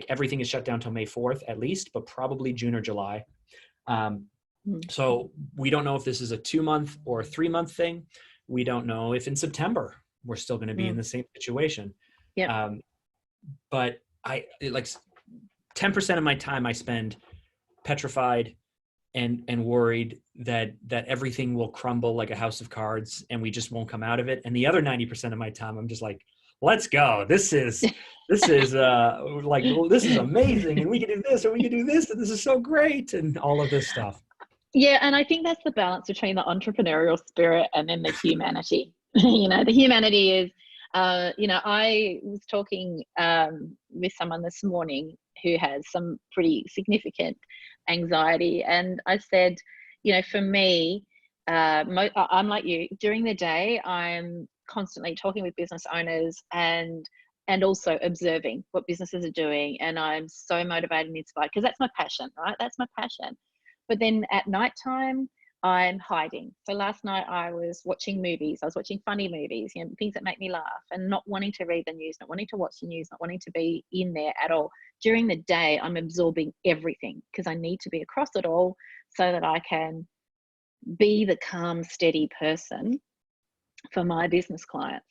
everything is shut down till May 4th at least, but probably June or July. So we don't know if this is a 2-month or a 3-month thing. We don't know if in September we're still going to be in the same situation. But I 10% of my time I spend petrified and worried that everything will crumble like a house of cards and we just won't come out of it. And the other 90% of my time, I'm just like, let's go. This is this is amazing. And we can do this and we can do this. And this is so great. And all of this stuff. Yeah. And I think that's the balance between the entrepreneurial spirit and then the humanity. The humanity is, I was talking with someone this morning who has some pretty significant anxiety. And I said, for me, I'm like you. During the day, I'm constantly talking with business owners and also observing what businesses are doing. And I'm so motivated and inspired because that's my passion, right? That's my passion. But then at nighttime, I'm hiding. So last night I was watching movies. I was watching funny movies, things that make me laugh, and not wanting to read the news, not wanting to watch the news, not wanting to be in there at all. During the day, I'm absorbing everything because I need to be across it all so that I can be the calm, steady person for my business clients.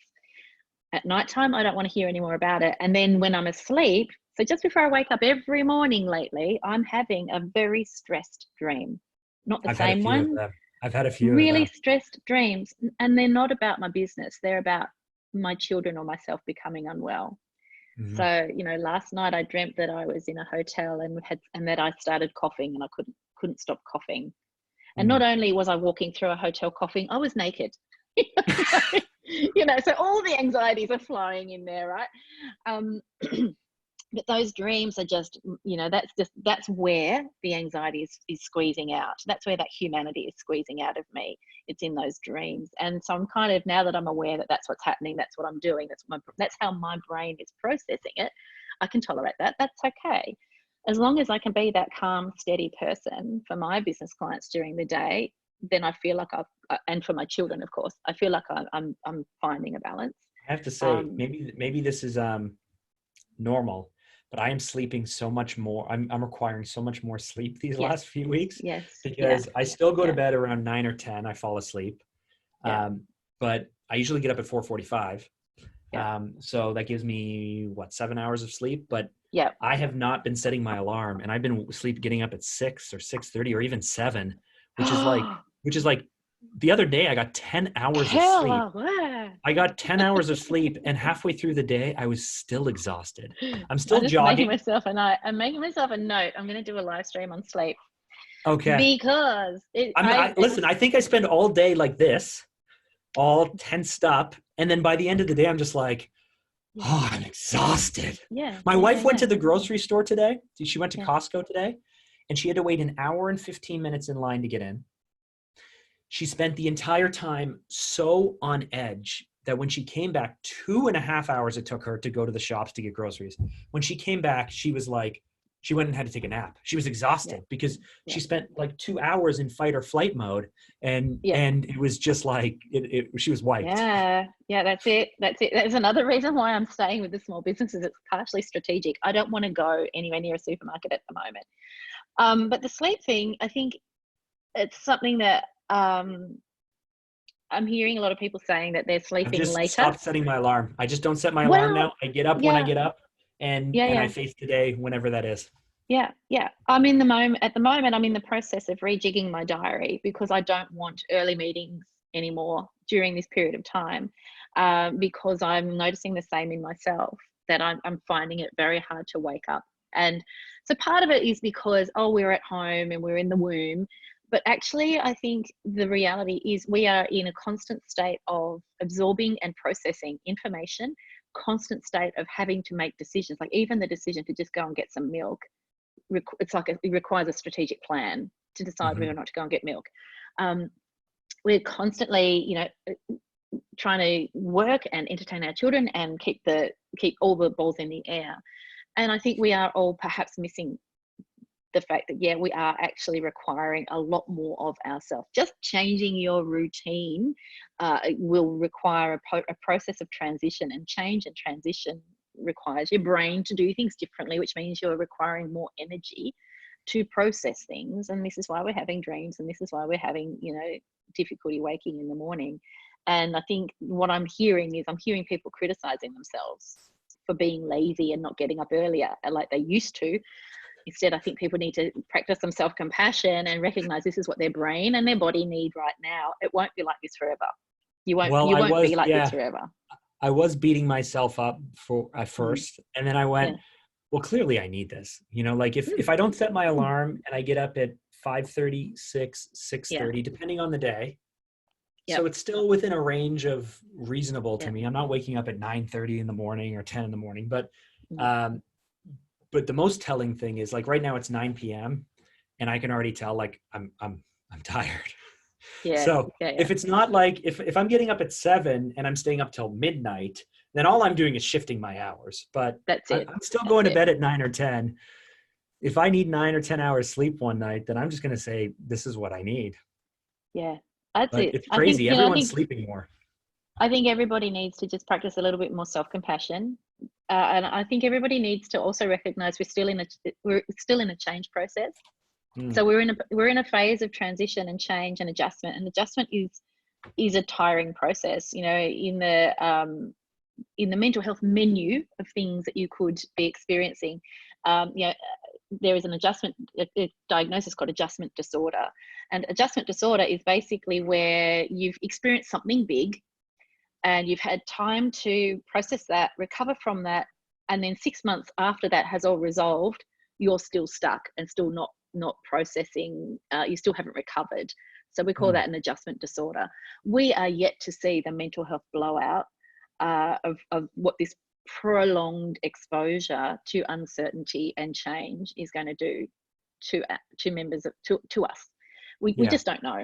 At nighttime, I don't want to hear any more about it. And then when I'm asleep, so just before I wake up every morning lately, I'm having a very stressed dream. Not the I've had a same few of one, them. I've had a few of really them. stressed dreams. And they're not about my business. They're about my children or myself becoming unwell. Mm-hmm. So, last night I dreamt that I was in a hotel and that I started coughing and I couldn't stop coughing. And not only was I walking through a hotel coughing, I was naked. So all the anxieties are flowing in there, right? But those dreams are just, that's where the anxiety is squeezing out. That's where that humanity is squeezing out of me. It's in those dreams. And so I'm kind of, now that I'm aware that that's what's happening, that's what I'm doing, that's how my brain is processing it, I can tolerate that. That's okay. As long as I can be that calm, steady person for my business clients during the day, then I feel like and for my children, of course, I feel like I'm finding a balance. I have to say, maybe this is normal, but I am sleeping so much more. I'm requiring so much more sleep these last few weeks. Yes. Because I still go to bed around 9 or 10. I fall asleep. Yeah. But I usually get up at 4:45. Yeah. So that gives me 7 hours of sleep. But yeah, I have not been setting my alarm, and I've been getting up at 6 or 6:30 or even 7, which is like the other day I got 10 hours of sleep. I got 10 hours of sleep, and halfway through the day, I was still exhausted. I'm still jogging. Making myself a note. I'm making myself a note. I'm going to do a live stream on sleep. Okay. Because listen, I think I spend all day like this, all tensed up, and then by the end of the day, I'm just like, oh, I'm exhausted. Yeah. My wife went to the grocery store today. She went to Costco today, and she had to wait an hour and 15 minutes in line to get in. She spent the entire time so on edge that when she came back, 2.5 hours it took her to go to the shops to get groceries. When she came back, she was like, she went and had to take a nap. She was exhausted because she spent like 2 hours in fight or flight mode. And it was just like, she was wiped. Yeah, that's it. That's another reason why I'm staying with the small businesses. It's partially strategic. I don't want to go anywhere near a supermarket at the moment. But the sleep thing, I think it's something that I'm hearing a lot of people saying that they're sleeping later. I just stopped setting my alarm. I just don't set my alarm now. I get up when I get up, and I face the day whenever that is. Yeah. At the moment, I'm in the process of rejigging my diary because I don't want early meetings anymore during this period of time, because I'm noticing the same in myself, that I'm finding it very hard to wake up. And so part of it is because, we're at home and we're in the womb. But actually, I think the reality is we are in a constant state of absorbing and processing information, constant state of having to make decisions, like even the decision to just go and get some milk. It requires a strategic plan to decide whether or not to go and get milk. We're constantly, trying to work and entertain our children and keep all the balls in the air. And I think we are all perhaps missing the fact that, we are actually requiring a lot more of ourselves. Just changing your routine will require a process of transition, and change and transition requires your brain to do things differently, which means you're requiring more energy to process things. And this is why we're having dreams, and this is why we're having, difficulty waking in the morning. And I think what I'm hearing people criticizing themselves for being lazy and not getting up earlier like they used to. Instead, I think people need to practice some self-compassion and recognize this is what their brain and their body need right now. It won't be like this forever. You won't be like this forever. I was beating myself up at first, and then I went, well, clearly I need this. Like if I don't set my alarm and I get up at 5:30, 6:30, depending on the day. Yep. So it's still within a range of reasonable to me. I'm not waking up at 9:30 in the morning or 10 in the morning, but the most telling thing is, like, right now it's 9 p.m. and I can already tell, like, I'm tired. If it's not like, if I'm getting up at 7 and I'm staying up till midnight, then all I'm doing is shifting my hours. But I'm still going to bed at 9 or 10. If I need 9 or 10 hours sleep one night, then I'm just going to say, this is what I need. Yeah, that's But it. it's crazy. I Everyone's think sleeping more. everybody needs to just practice a little bit more self-compassion, and I think everybody needs to also recognize we're still in a change process. Mm. So we're in a phase of transition and change and adjustment, and adjustment is a tiring process. You know, in the mental health menu of things that you could be experiencing, you know, there is a diagnosis called adjustment disorder. And adjustment disorder is basically where you've experienced something big and you've had time to process that, recover from that, and then 6 months after that has all resolved, you're still stuck and still not processing. You still haven't recovered. So we call that an adjustment disorder. We are yet to see the mental health blowout of what this prolonged exposure to uncertainty and change is going to do to members of to us. We just don't know.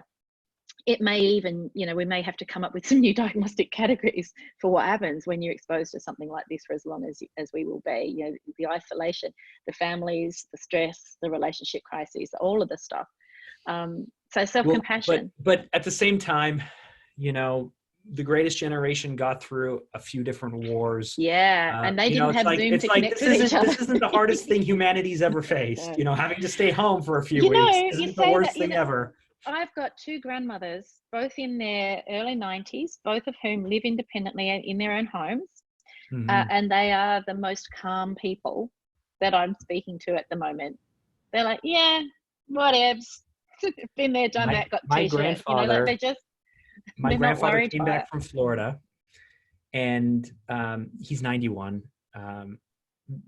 It may even, you know, we may have to come up with some new diagnostic categories for what happens when you're exposed to something like this for as long as we will be. You know, the isolation, the families, the stress, the relationship crises, all of this stuff. So self-compassion. Well, but at the same time, you know, the greatest generation got through a few different wars. Yeah, and they didn't have Zoom to connect with each other. This isn't the hardest thing humanity's ever faced. You know, having to stay home for a few weeks isn't the worst thing ever. I've got two grandmothers, both in their early 90s, both of whom live independently in their own homes. And they are the most calm people that I'm speaking to at the moment. They're like, yeah, whatevs. Been there, done that, got my t-shirt. grandfather, you know, like my grandfather came back from Florida, and he's 91.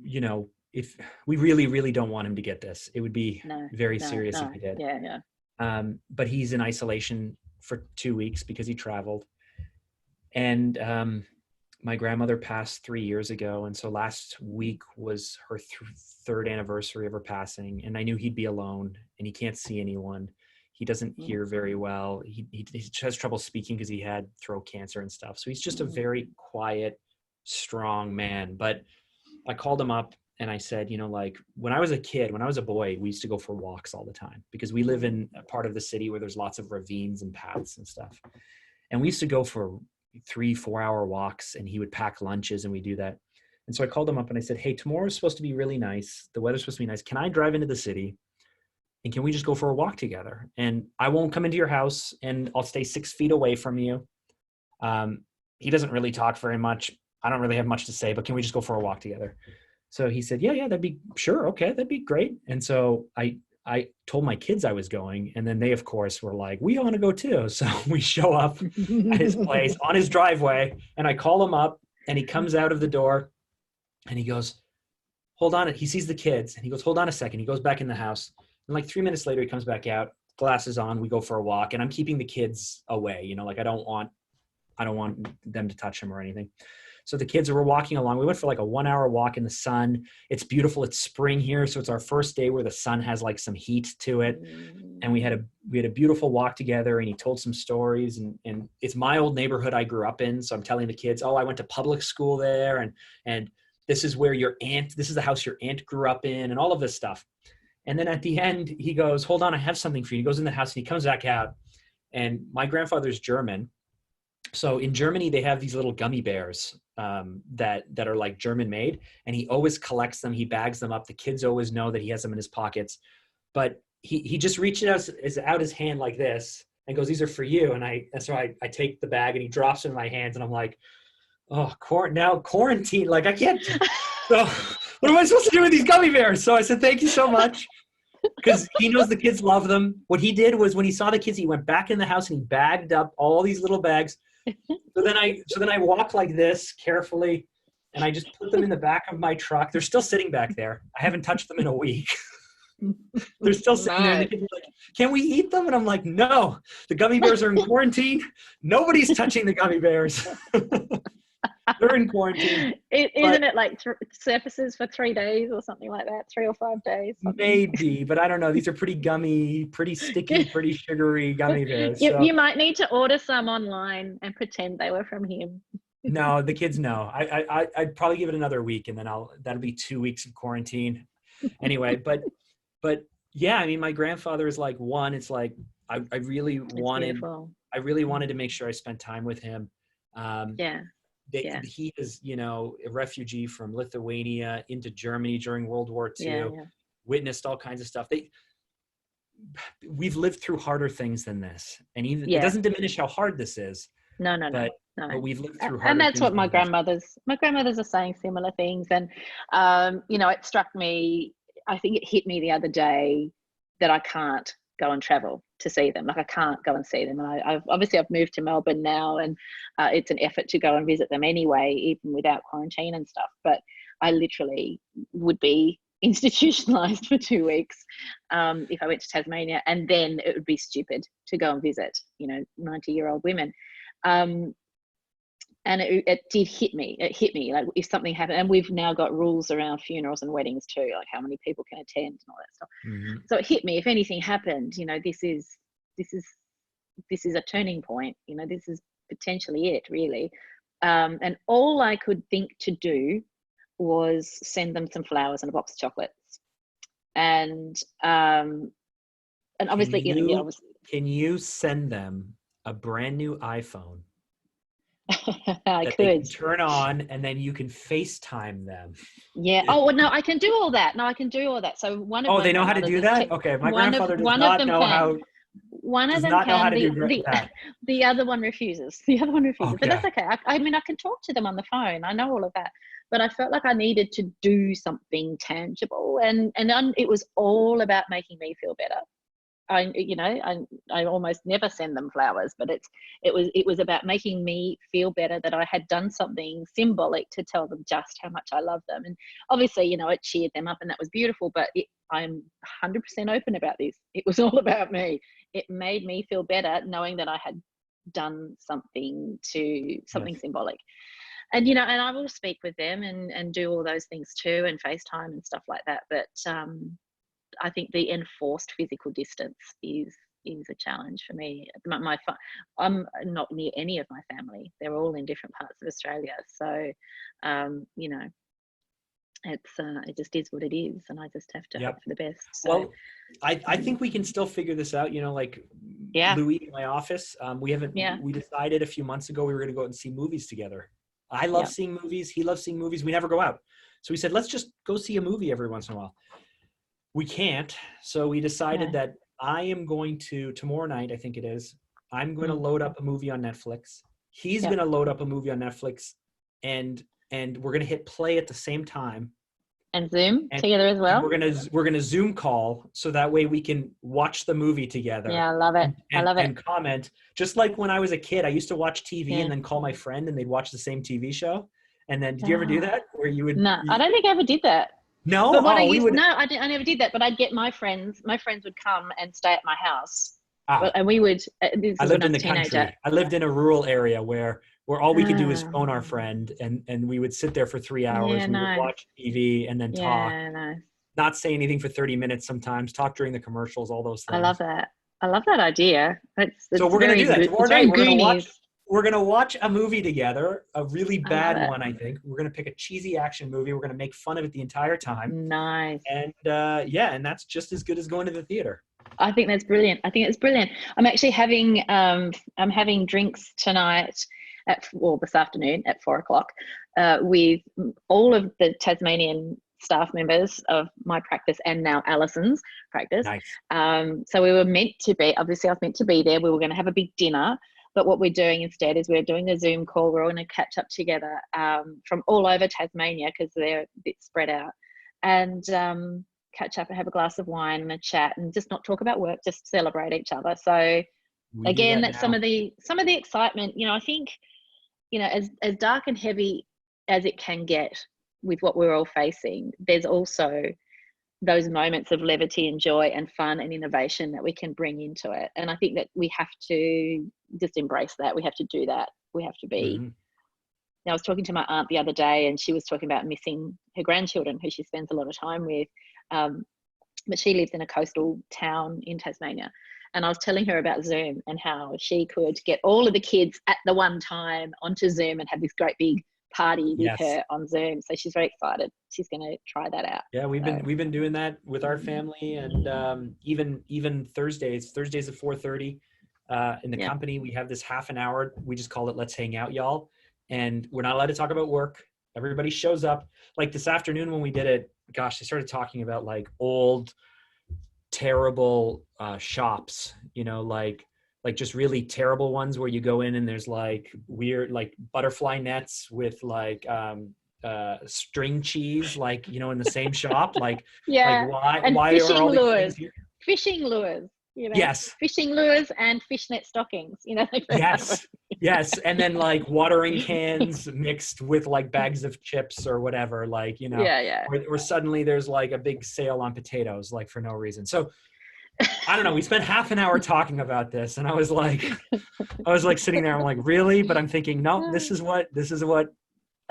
You know, if we really don't want him to get this, it would be very serious if he did. Yeah. But he's in isolation for 2 weeks because he traveled. And my grandmother passed 3 years ago. And so last week was her third anniversary of her passing. And I knew he'd be alone, and he can't see anyone. He doesn't hear very well. He has trouble speaking because he had throat cancer and stuff. So he's just a very quiet, strong man. But I called him up and I said, you know, like when I was a kid, when I was a boy, we used to go for walks all the time because we live in a part of the city where there's lots of ravines and paths and stuff. And we used to go for 3-4 hour walks, and he would pack lunches and we do that. And so I called him up and I said, hey, tomorrow's supposed to be really nice. The weather's supposed to be nice. Can I drive into the city? And can we just go for a walk together? And I won't come into your house, and I'll stay 6 feet away from you. He doesn't really talk very much. I don't really have much to say, but can we just go for a walk together? So he said, yeah, that'd be sure. Okay. That'd be great. And so I told my kids I was going, and then they, of course, were like, we want to go too. So we show up at his place on his driveway, and I call him up, and he comes out of the door and he goes, hold on. He sees the kids and he goes, hold on a second. He goes back in the house. And like 3 minutes later, he comes back out, glasses on, we go for a walk, and I'm keeping the kids away. You know, like I don't want them to touch him or anything. So the kids were walking along. We went for like a 1 hour walk in the sun. It's beautiful. It's spring here. So it's our first day where the sun has like some heat to it. And we had a beautiful walk together, and he told some stories, and it's my old neighborhood I grew up in. So I'm telling the kids, oh, I went to public school there. And this is where this is the house your aunt grew up in, and all of this stuff. And then at the end, he goes, hold on, I have something for you. He goes in the house and he comes back out, and my grandfather's German. So in Germany, they have these little gummy bears that are like German made, and he always collects them. He bags them up. The kids always know that he has them in his pockets, but he just reaches out his hand like this and goes, these are for you. And so I take the bag, and he drops it in my hands, and I'm like, oh, now quarantine. Like I can't. So what am I supposed to do with these gummy bears? So I said, thank you so much. Because he knows the kids love them. What he did was when he saw the kids, he went back in the house and he bagged up all these little bags. So then I walk like this carefully, and I just put them in the back of my truck. They're still sitting back there. I haven't touched them in a week. They're still sitting there. And the kids are like, can we eat them? And I'm like, no, the gummy bears are in quarantine. Nobody's touching the gummy bears. They're in quarantine. Isn't it like surfaces for 3 days or something like that? 3 or 5 days? Something. Maybe, but I don't know. These are pretty gummy, pretty sticky, pretty sugary gummy bears. You might need to order some online and pretend they were from him. No, the kids know. I'd probably give it another week, and then that'll be 2 weeks of quarantine. Anyway, but yeah, I mean, my grandfather is like one. It's like I really It's wanted, beautiful. to make sure I spent time with him. Um, Yeah. Yeah. he is, a refugee from Lithuania into Germany during World War Yeah. II, Yeah. witnessed all kinds of stuff. We've lived through harder things than this. And even, it Yeah. doesn't diminish how hard this is, No, no, no, but, no. we've lived through And harder that's things what than this. my grandmothers are saying similar things. And, it struck me, I think it hit me the other day that I can't go and travel to see them. Like I can't go and see them. And I've moved to Melbourne now, and it's an effort to go and visit them anyway, even without quarantine and stuff. But I literally would be institutionalized for 2 weeks if I went to Tasmania, and then it would be stupid to go and visit 90-year-old women. And it did hit me. It hit me like if something happened, and we've now got rules around funerals and weddings too, like how many people can attend and all that stuff. Mm-hmm. So it hit me. If anything happened, this is a turning point. This is potentially it, really. And all I could think to do was send them some flowers and a box of chocolates, and obviously, can you send them a brand new iPhone? I that could. They can turn on, and then you can FaceTime them. Yeah. Oh, no, I can do all that. So one of they know how to do that? Okay. My grandfather does not know how. One of them not know how can. to do that. The other one refuses. But Okay. that's okay. I mean, I can talk to them on the phone. I know all of that. But I felt like I needed to do something tangible, and it was all about making me feel better. I almost never send them flowers, but it was about making me feel better that I had done something symbolic to tell them just how much I love them. And obviously, it cheered them up, and that was beautiful. But I'm 100% open about this. It was all about me. It made me feel better knowing that I had done something symbolic. And and I will speak with them and do all those things too, and FaceTime and stuff like that. But I think the enforced physical distance is a challenge for me. I'm not near any of my family. They're all in different parts of Australia. So, it just is what it is, and I just have to hope for the best. So, well, I think we can still figure this out. Louis in my office, we decided a few months ago we were going to go out and see movies together. I love seeing movies. He loves seeing movies. We never go out. So we said, let's just go see a movie every once in a while. We can't. So we decided that I am going to, tomorrow night, I think it is, I'm going to load up a movie on Netflix. He's going to load up a movie on Netflix, and we're going to hit play at the same time. And Zoom together as well. We're gonna Zoom call, so that way we can watch the movie together. Yeah, I love it. And comment. Just like when I was a kid, I used to watch TV and then call my friend, and they'd watch the same TV show. And then, did you ever do that? Where you would? No, I don't think I ever did that. No, but I never did that. But I'd get my friends. My friends would come and stay at my house, and we would. I lived in the country. I lived in a rural area where all we could do is phone our friend, and we would sit there for 3 hours. We would watch TV and then talk. Not say anything for 30 minutes sometimes. Talk during the commercials. All those things. I love that. I love that idea. So we're gonna do that tomorrow night. We're gonna watch a movie together, a really bad one, I think. We're gonna pick a cheesy action movie. We're gonna make fun of it the entire time. Nice. And and that's just as good as going to the theater. I think that's brilliant. I'm actually having drinks tonight this afternoon at 4:00 with all of the Tasmanian staff members of my practice and now Alison's practice. Nice. So we were meant to be, obviously I was meant to be there. We were going to have a big dinner, but what we're doing instead is we're doing a Zoom call. We're all going to catch up together from all over Tasmania, because they're a bit spread out, and catch up and have a glass of wine and a chat, and just not talk about work, just celebrate each other. So again, that's some of the excitement. I think, as dark and heavy as it can get with what we're all facing, there's also those moments of levity and joy and fun and innovation that we can bring into it. And I think that we have to just embrace that. We have to do that. We have to be. Mm-hmm. Now, I was talking to my aunt the other day, and she was talking about missing her grandchildren, who she spends a lot of time with. But she lives in a coastal town in Tasmania. And I was telling her about Zoom and how she could get all of the kids at the one time onto Zoom and have this great big party with Yes. her on Zoom. So she's very excited. She's going to try that out. Yeah, we've been doing that with our family, and even Thursdays at 4:30 in the company, we have this half an hour. We just call it "Let's Hang Out, Y'all," and we're not allowed to talk about work. Everybody shows up. Like this afternoon when we did it, gosh, they started talking about like old, terrible shops, you know, like just really terrible ones where you go in and there's like weird like butterfly nets with like string cheese, like, you know, in the same shop, like why and are fishing all these lures, things here? fishing lures, you know, Yes, fishing lures and fishnet stockings, you know. yes, and then like watering cans mixed with like bags of chips or whatever, like, you know, or suddenly there's like a big sale on potatoes, like for no reason. So I don't know, we spent half an hour talking about this, and I was like sitting there, I'm like, really? But I'm thinking, no, this is what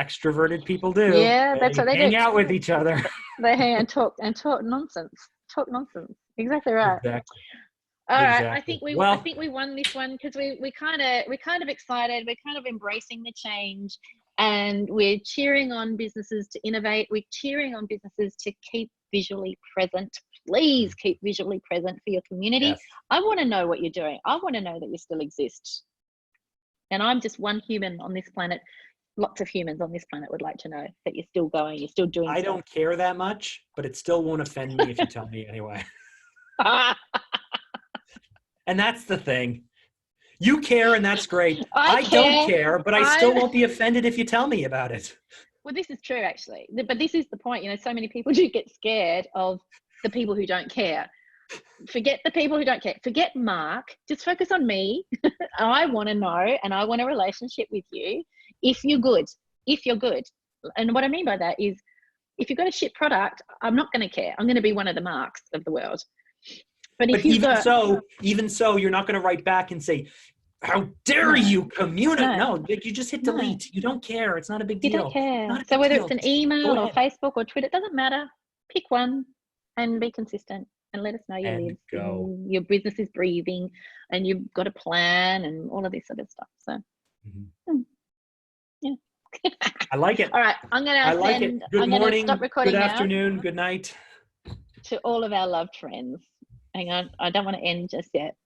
extroverted people do. Yeah, that's what they hang do. out with each other. They hang and talk nonsense. Exactly right. Exactly. All right. Exactly. I think we won this one because we're kind of excited. We're kind of embracing the change, and we're cheering on businesses to innovate. We're cheering on businesses to keep visually present. Please keep visually present for your community. Yes. I want to know what you're doing. I want to know that you still exist. And I'm just one human on this planet. Lots of humans on this planet would like to know that you're still going, you're still doing I don't care that much, but it still won't offend me if you tell me anyway. And that's the thing. You care, and that's great. I don't care, but I still won't be offended if you tell me about it. Well, this is true, actually. But this is the point. You know, so many people do get scared of the people who don't care. Forget the people who don't care. Forget Mark. Just focus on me. I want to know, and I want a relationship with you. If you're good. And what I mean by that is, if you've got a shit product, I'm not going to care. I'm going to be one of the Marks of the world. But even so, you're not going to write back and say, how dare you communicate? No, you just hit delete. You don't care. It's not a big deal. You don't care. So whether it's an email or Facebook or Twitter, it doesn't matter. Pick one and be consistent and let us know you live. Your business is breathing and you've got a plan and all of this sort of stuff. So, yeah. I like it. All right. I'm going to stop recording good now. Afternoon, good night. To all of our loved friends. Hang on. I don't want to end just yet.